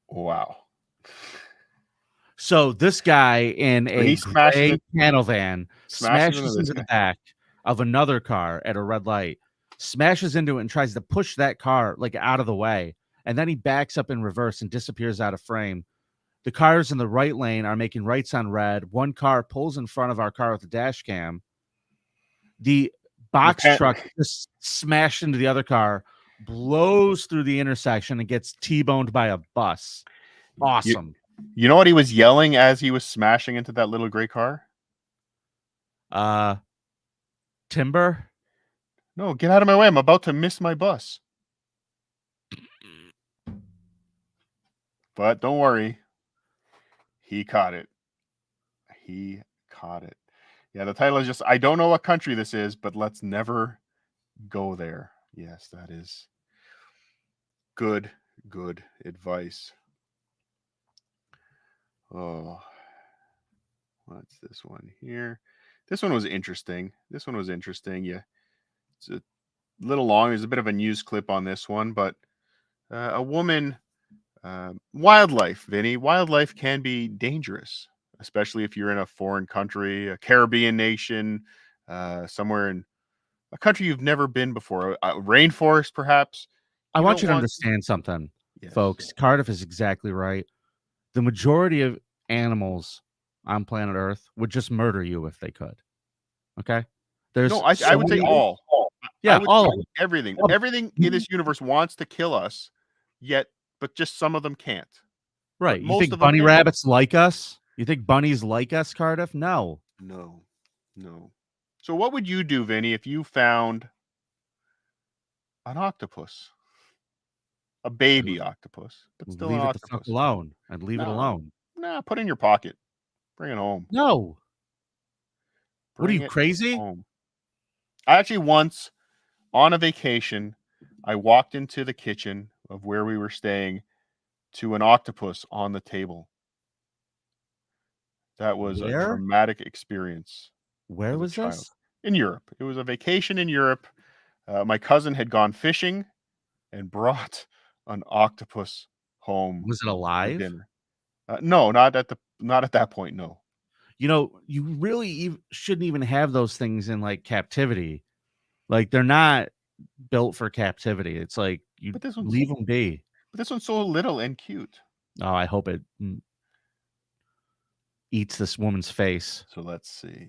Wow. So this guy in a gray panel van smashes into the back of another car at a red light, smashes into it and tries to push that car like out of the way. And then he backs up in reverse and disappears out of frame. The cars in the right lane are making rights on red. One car pulls in front of our car with a dash cam. The box truck just smashed into the other car, blows through the intersection, and gets T-boned by a bus. Awesome. You know what he was yelling as he was smashing into that little gray car? Timber? No, get out of my way. I'm about to miss my bus. But don't worry. He caught it. He caught it. Yeah, the title is just, I don't know what country this is, but let's never go there. Yes, that is good advice. Oh, what's this one here? This one was interesting. Yeah, it's a little long. There's a bit of a news clip on this one, but a woman, wildlife, Vinny. Wildlife can be dangerous, especially if you're in a foreign country, a Caribbean nation, somewhere in a country you've never been before, a rainforest, perhaps. I want you to understand something, folks. Cardiff is exactly right. The majority of animals on planet Earth would just murder you if they could. Okay? I would say all. Yeah, all of them. Everything. Everything in this universe wants to kill us, but just some of them can't. Right. You think bunny rabbits like us? You think bunnies like us, Cardiff? No. No. So what would you do, Vinny, if you found an octopus? A baby octopus, but still leave an it octopus. The fuck alone. I'd leave it alone. Nah, put it in your pocket. Bring it home. No. What are you, crazy? Home. I actually once, on a vacation, I walked into the kitchen of where we were staying to an octopus on the table. That was a traumatic experience. Where was this? In Europe. It was a vacation in Europe. My cousin had gone fishing and brought an octopus home. Was it alive? Dinner. No, not at that point. No. You know, you really shouldn't even have those things in like captivity. Like they're not built for captivity. It's like you leave them be. But this one's so little and cute. Oh, I hope it eats this woman's face. So let's see.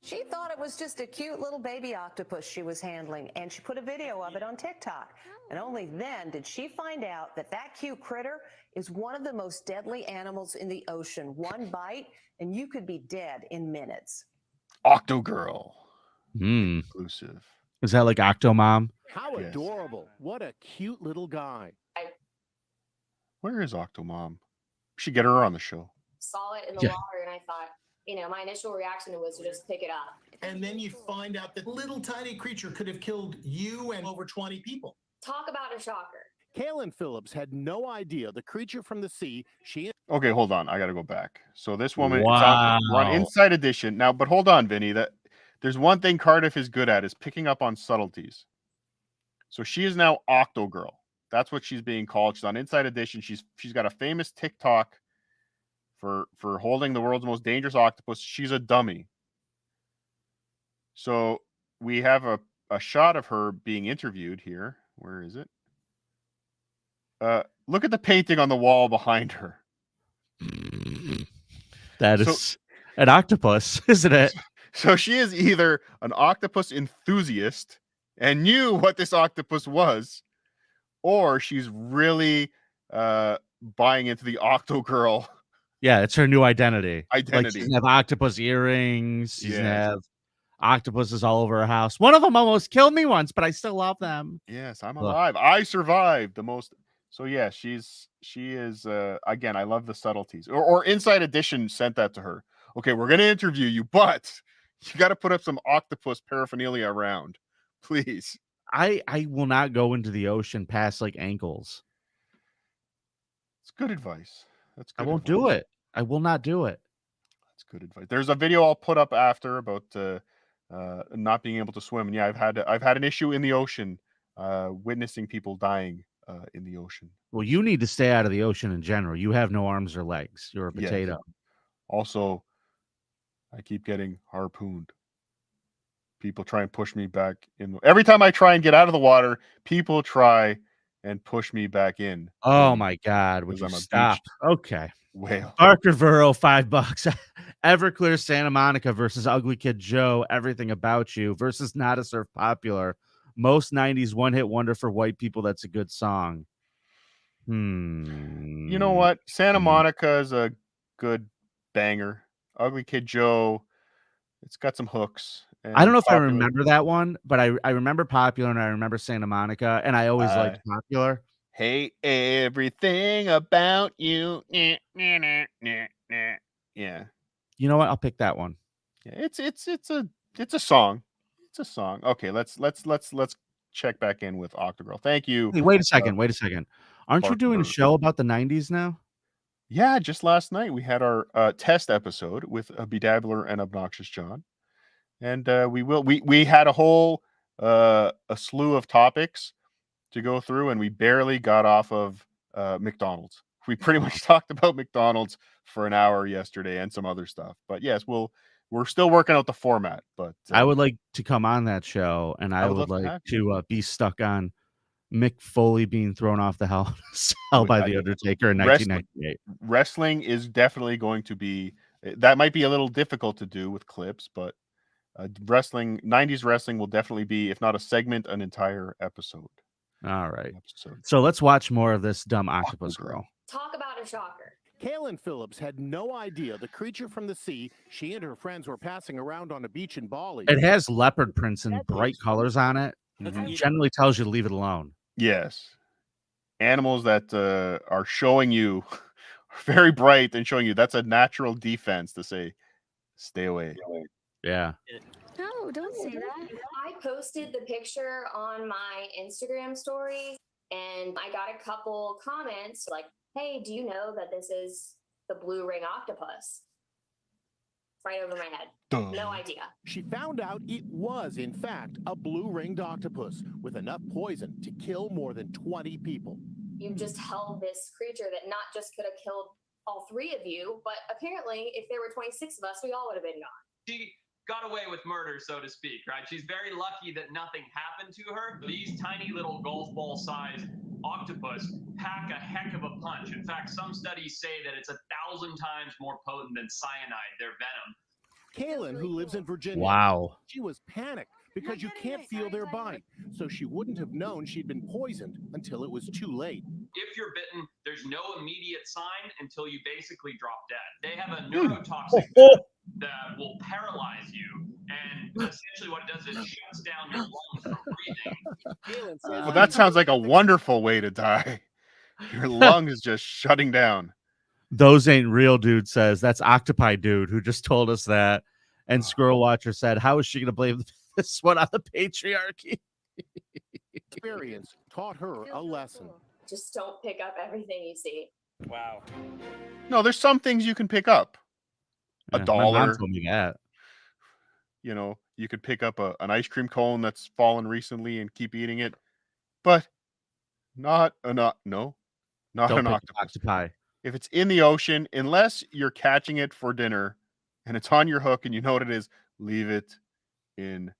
She thought it was just a cute little baby octopus she was handling, and she put a video of it on TikTok. And only then did she find out that cute critter is one of the most deadly animals in the ocean. One bite, and you could be dead in minutes. Octo Girl. Exclusive. Is that like Octomom? How adorable. What a cute little guy. Where is Octomom? We should get her on the show. Saw it in the water, and I thought, my initial reaction was to just pick it up. And then you find out that little tiny creature could have killed you and over 20 people. Talk about a shocker. Kaylin Phillips had no idea the creature from the sea. Okay, hold on. I got to go back. So this woman, we're on Inside Edition now. But hold on, Vinny. That there's one thing Cardiff is good at is picking up on subtleties. So she is now Octo Girl. That's what she's being called. She's on Inside Edition. She's got a famous TikTok for holding the world's most dangerous octopus. She's a dummy. So we have a shot of her being interviewed here. Where is it? Look at the painting on the wall behind her. That is an octopus, isn't it? So she is either an octopus enthusiast and knew what this octopus was, or she's really buying into the Octo Girl. Yeah, it's her new identity. Like, Identity. she's gonna have octopus earrings. She's gonna Yes. have octopuses all over her house. One of them almost killed me once, but I still love them. Yes, I'm Ugh. alive. I survived the most. So yeah, she is again, I love the subtleties. Or Inside Edition sent that to her. Okay, we're gonna interview you, but you got to put up some octopus paraphernalia around, please. I will not go into the ocean past like ankles. It's good advice. That's good. I won't do it. I will not do it. That's good advice. There's a video I'll put up after about not being able to swim. And yeah, I've had an issue in the ocean, witnessing people dying in the ocean. Well, you need to stay out of the ocean in general. You have no arms or legs. You're a Yes. potato. Also, I keep getting harpooned. People try and push me back in. Every time I try and get out of the water, people try and push me back in. Oh my God! Would you stop? Okay. Whale. Parker Vero, $5. Everclear Santa Monica versus Ugly Kid Joe. Everything About You versus Not a Surf Popular. Most 90s one-hit wonder for white people. That's a good song. You know what? Santa Monica is a good banger. Ugly Kid Joe, it's got some hooks. I don't know if I remember that one, but I remember Popular and I remember Santa Monica, and I always liked Popular. Hate everything about you. Yeah. You know what? I'll pick that one. Yeah, it's a song. It's a song. Okay, let's check back in with Octogirl. Thank you. Hey, wait a second. Aren't you doing a show about the 90s now? Yeah, just last night we had our test episode with Bedabbler and Obnoxious John. And we had a whole a slew of topics to go through, and we barely got off of McDonald's. We pretty much talked about McDonald's for an hour yesterday and some other stuff. But yes, we're still working out the format. But I would like to come on that show, and I would like to be stuck on Mick Foley being thrown off the hell by the Undertaker in 1998. Wrestling is definitely going to be, that might be a little difficult to do with clips, but wrestling, 90s wrestling will definitely be, if not a segment, an entire episode. All right. So let's watch more of this dumb octopus girl. Talk about a shocker. Kaylin Phillips had no idea the creature from the sea she and her friends were passing around on a beach in Bali. It has leopard prints and bright colors on it. Generally tells you to leave it alone. Yes. Animals that are showing you very bright and showing you, that's a natural defense to say, stay away. Yeah. No, don't say that. I posted the picture on my Instagram story and I got a couple comments like, hey, do you know that this is the blue ring octopus? Right over my head. Duh. No idea. She found out it was, in fact, a blue-ringed octopus with enough poison to kill more than 20 people. You just held this creature that not just could have killed all three of you, but apparently if there were 26 of us, we all would have been gone. She got away with murder, so to speak, right? She's very lucky that nothing happened to her. These tiny little golf ball sized octopus pack a heck of a punch. In fact, some studies say that it's 1,000 times more potent than cyanide, their venom. Kaylin, who lives in Virginia, wow, she was panicked because you can't feel their bite, so she wouldn't have known she'd been poisoned until it was too late. If you're bitten, there's no immediate sign until you basically drop dead. They have a neurotoxic that will paralyze you, and essentially what it does is it shuts down your lungs from breathing. Well, that sounds like a wonderful way to die. Your lung is just shutting down. Those ain't real, dude says. That's Octopi Dude who just told us that. And Squirrel Watcher said, how is she going to blame this one on the patriarchy? Experience taught her a lesson. Just don't pick up everything you see. Wow. No, there's some things you can pick up. Yeah, $1. my mom told me that. You know, you could pick up an ice cream cone that's fallen recently and keep eating it, but not an octopus. Octopi. if it's in the ocean, unless you're catching it for dinner and it's on your hook and you know what it is, leave it in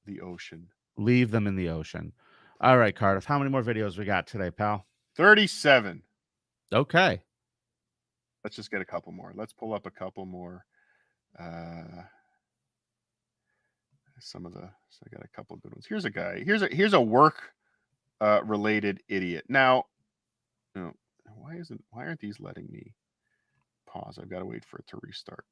the ocean. Leave them in the ocean. All right, Cardiff, how many more videos we got today, pal? 37. Okay. Let's just get a couple more. Let's pull up a couple more. So I got a couple good ones. Here's a guy. Here's a work related idiot. Now, why aren't these letting me pause? I've got to wait for it to restart.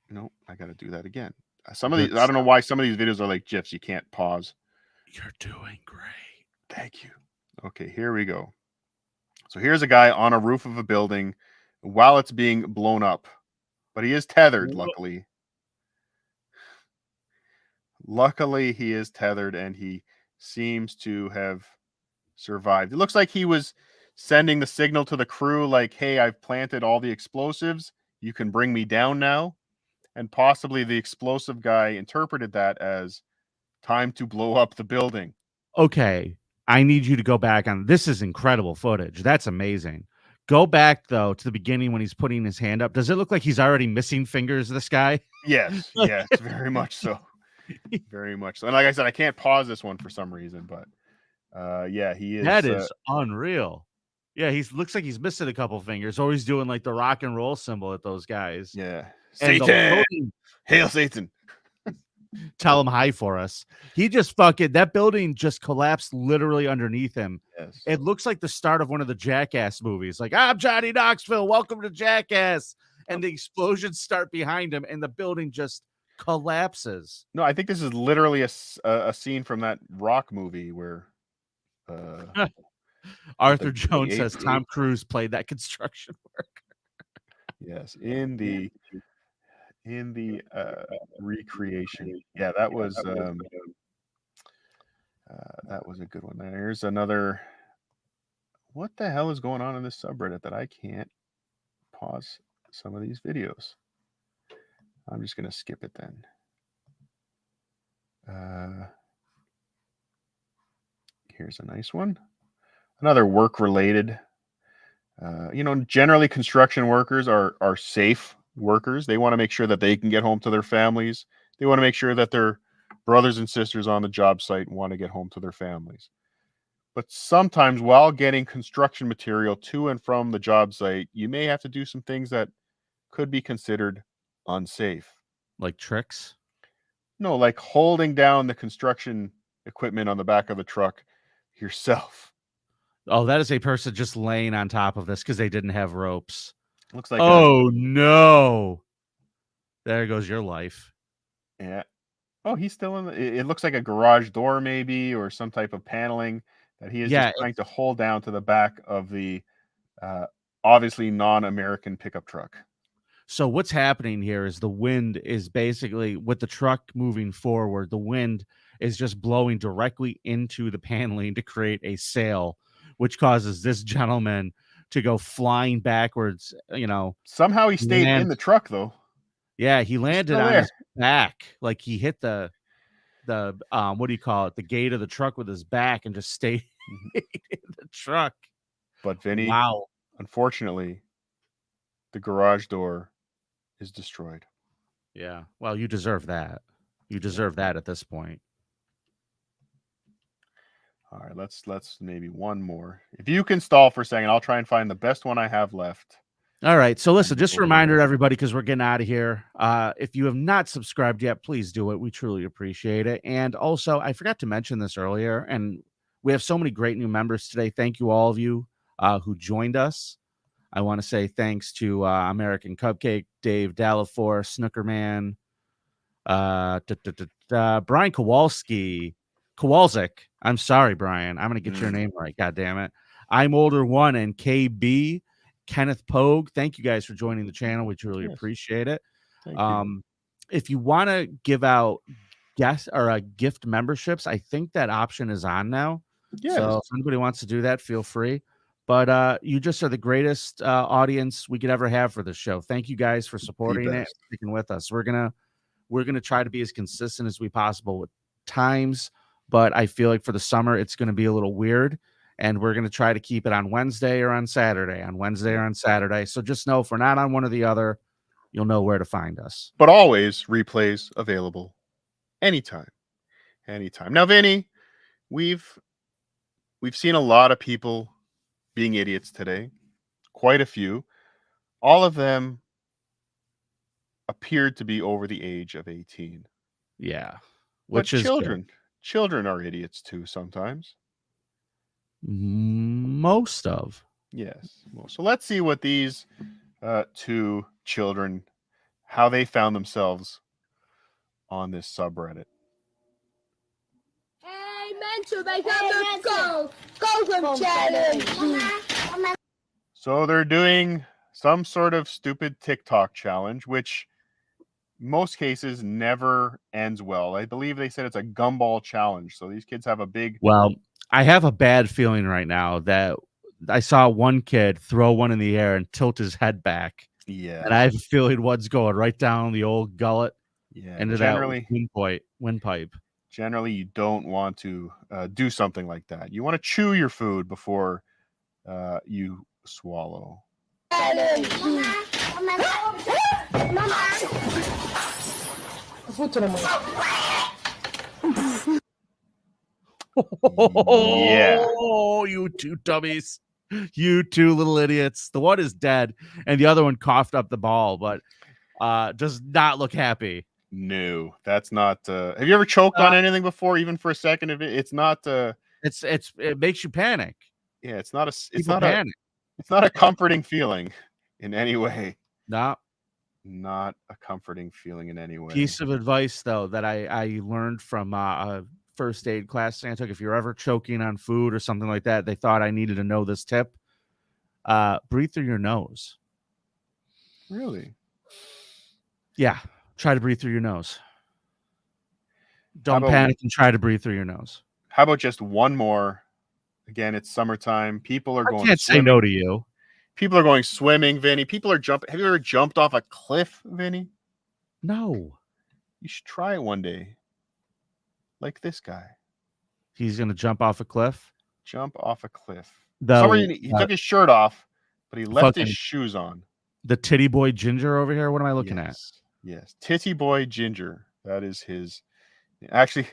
No, I got to do that again. Some of these, I don't know why some of these videos are like GIFs. You can't pause. You're doing great. Thank you. Okay, here we go. So here's a guy on a roof of a building while it's being blown up, but he is tethered, luckily. Luckily, he is tethered and he seems to have survived. It looks like he was sending the signal to the crew like, hey, I've planted all the explosives. You can bring me down now. And possibly the explosive guy interpreted that as time to blow up the building. Okay. I need you to go back on. This is incredible footage. That's amazing. Go back, though, to the beginning when he's putting his hand up. Does it look like he's already missing fingers, this guy? Yes. Yes, very much so. Very much so. And like I said, I can't pause this one for some reason, but yeah, he is. That is unreal. Yeah, he looks like he's missing a couple fingers, or he's doing like the rock and roll symbol at those guys. Yeah. Satan! Hail Satan. Tell him hi for us. He just that building just collapsed literally underneath him. Yes. It looks like the start of one of the Jackass movies. Like, I'm Johnny Knoxville. Welcome to Jackass. And the explosions start behind him and the building just collapses. No, I think this is literally a scene from that Rock movie where Arthur Jones says Tom Cruise played that construction worker. Yes, in the recreation. Yeah, that was a good one. Here's another. What the hell is going on in this subreddit that I can't pause some of these videos? I'm just going to skip it then. Here's a nice one. Another work-related. Generally construction workers are safe workers. They want to make sure that they can get home to their families. They want to make sure that their brothers and sisters on the job site want to get home to their families. But sometimes while getting construction material to and from the job site, you may have to do some things that could be considered unsafe. Like tricks? No, like holding down the construction equipment on the back of the truck yourself. Oh, that is a person just laying on top of this because they didn't have ropes. Looks like no. There goes your life. Yeah. Oh, he's still in it looks like a garage door maybe, or some type of paneling that he is just trying to hold down to the back of the obviously non-American pickup truck. So what's happening here is the wind is basically, with the truck moving forward, the wind is just blowing directly into the paneling to create a sail, which causes this gentleman to go flying backwards. Somehow he stayed in the truck though. Yeah, he landed on his back. Like he hit the what do you call it? The gate of the truck with his back and just stayed in the truck. But Vinny, wow. Unfortunately, the garage door is destroyed. Yeah. Well, you deserve that. You deserve that at this point. All right, let's maybe one more. If you can stall for a second, I'll try and find the best one I have left. All right. So listen, just a reminder to everybody, because we're getting out of here. If you have not subscribed yet, please do it. We truly appreciate it. And also, I forgot to mention this earlier, and we have so many great new members today. Thank you, all of you who joined us. I want to say thanks to American Cupcake, Dave Dallafor, Snookerman, Brian Kowalczyk. I'm sorry, Brian. I'm going to get your name right. God damn it. I'm Older One and KB, Kenneth Pogue. Thank you guys for joining the channel. We truly appreciate it. Thank you. If you want to give out gift memberships, I think that option is on now. Yes. So if anybody wants to do that, feel free. But you just are the greatest audience we could ever have for this show. Thank you guys for supporting it, sticking with us. We're gonna try to be as consistent as we possible with times, but I feel like for the summer it's gonna be a little weird, And we're going to try to keep it on Wednesday or on Saturday, So just know if we're not on one or the other, you'll know where to find us. But always replays available anytime. Now, Vinny, we've seen a lot of people being idiots today. Quite a few. All of them appeared to be over the age of 18. Yeah. Which is children. Children are idiots too sometimes. Most of. Yes. So let's see what these two children, how they found themselves on this subreddit. Hey, meant to make up the challenge. So they're doing some sort of stupid TikTok challenge, which most cases never ends well. I believe they said it's a gumball challenge. So these kids have a big... Well, I have a bad feeling right now that I saw one kid throw one in the air and tilt his head back. Yeah. And I have a feeling one's going right down the old gullet into generally, that windpipe. Generally, you don't want to do something like that. You want to chew your food before you swallow. Yeah. Oh, you two dummies. You two little idiots. The one is dead, and the other one coughed up the ball, but does not look happy. No, that's not. Have you ever choked on anything before, even for a second? It's not. It makes you panic. Yeah, it's not a. It's People not panic. It's not a comforting feeling in any way. No. Not a comforting feeling in any way. Piece of advice, though, that I learned from a first aid class I took. If you're ever choking on food or something like that, they thought I needed to know this tip. Breathe through your nose. Really? Yeah. Try to breathe through your nose. Don't panic and try to breathe through your nose. How about just one more? Again, it's summertime. People are going. I can't say no to you. People are going swimming, Vinny. People are jumping. Have you ever jumped off a cliff, Vinny? No. You should try it one day. Like this guy. He's going to jump off a cliff? Jump off a cliff. He took his shirt off, but he left his shoes on. The titty boy Ginger over here? What am I looking at? Yes. Titty boy Ginger. That is his. Actually,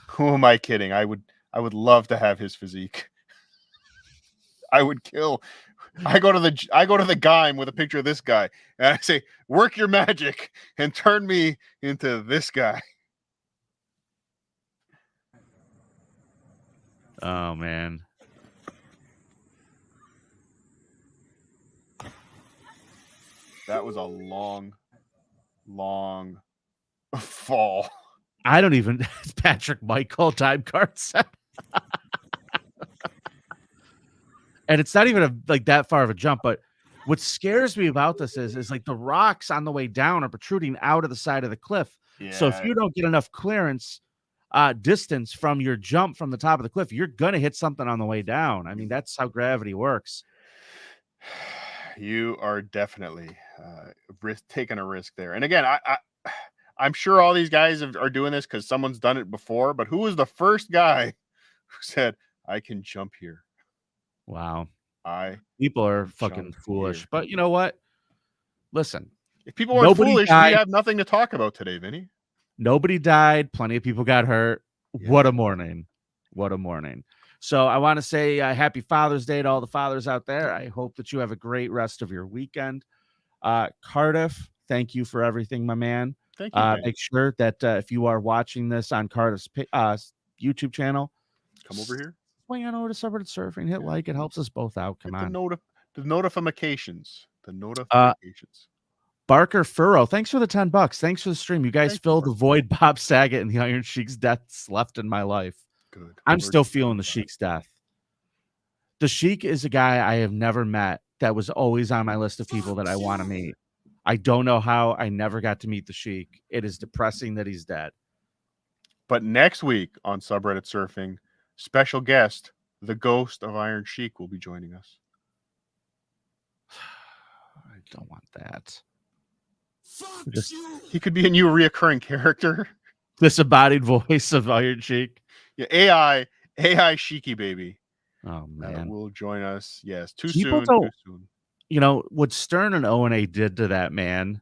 who am I kidding? I would love to have his physique. I would kill. I go to the Gime with a picture of this guy, and I say, "Work your magic and turn me into this guy." Oh man. That was a long fall. I don't even. Patrick Michael time card set. And it's not even like that far of a jump, but what scares me about this is like the rocks on the way down are protruding out of the side of the cliff. Yeah. So if you don't get enough clearance distance from your jump from the top of the cliff, you're going to hit something on the way down. I mean, that's how gravity works. You are definitely taking a risk there. And again, I'm sure all these guys are doing this because someone's done it before, but who was the first guy who said, I can jump here? Wow. People are fucking foolish. Here. But you know what? Listen. If people weren't foolish, we have nothing to talk about today, Vinny. Nobody died. Plenty of people got hurt. Yeah. What a morning. What a morning. So I want to say happy Father's Day to all the fathers out there. I hope that you have a great rest of your weekend. Cardiff, thank you for everything, my man. Thank you. Make sure that if you are watching this on Cardiff's YouTube channel, come over here. Swing on over to Subreddit Surfing. Hit like. It helps us both out. Come on. The notifications. The notifications. Barker Furrow, thanks for the $10. Thanks for the stream. You guys filled the void Bob Saget and the Iron Sheik's deaths left in my life. Good. I'm still feeling the Sheik's death. The Sheik is a guy I have never met that was always on my list of people that I want to meet. I don't know how I never got to meet the Sheik. It is depressing that he's dead. But next week on Subreddit Surfing, special guest, the ghost of Iron Sheik, will be joining us. I don't want that. He could be a new reoccurring character. Disembodied voice of Iron Sheik. Yeah, AI Sheiky baby. Oh man, will join us. Yes, too People soon. don't- Too soon. You know what Stern and O&A did to that man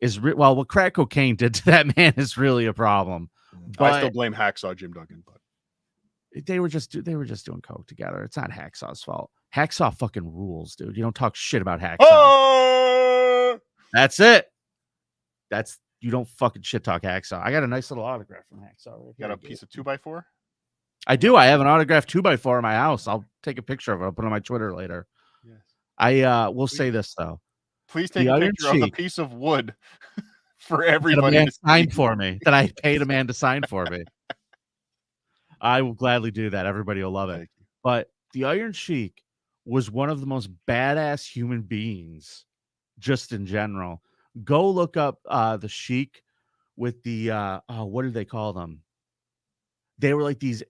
is what crack cocaine did to that man is really a problem. But I still blame Hacksaw Jim Duggan, but they were just doing coke together. It's not Hacksaw's fault. Hacksaw fucking rules, dude. You don't talk shit about Hacksaw. oh! That's it. You don't fucking shit talk Hacksaw. I got a nice little autograph from Hacksaw. Right Got a piece of 2x4? I do. I have an autographed 2x4 in my house. I'll take a picture of it. I'll put it on my Twitter later. Yes. I will say this though. Please take a picture of the piece of wood for everybody to to sign for me. That I paid a man to sign for me. I will gladly do that. Everybody will love it. But the Iron Sheik was one of the most badass human beings, just in general. Go look up the Sheik with the what do they call them? They were like these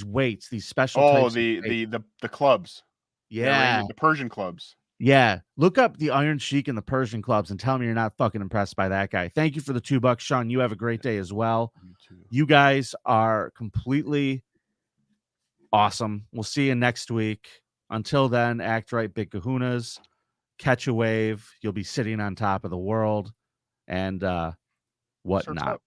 weights, these special. Oh, types the clubs. Yeah, the Persian clubs. Yeah, look up the Iron Sheik and the Persian clubs and tell me you're not fucking impressed by that guy. Thank you for the $2, Sean. You have a great day as well. You too. You guys are completely awesome. We'll see you next week. Until then, act right, big kahunas. Catch a wave. You'll be sitting on top of the world and whatnot.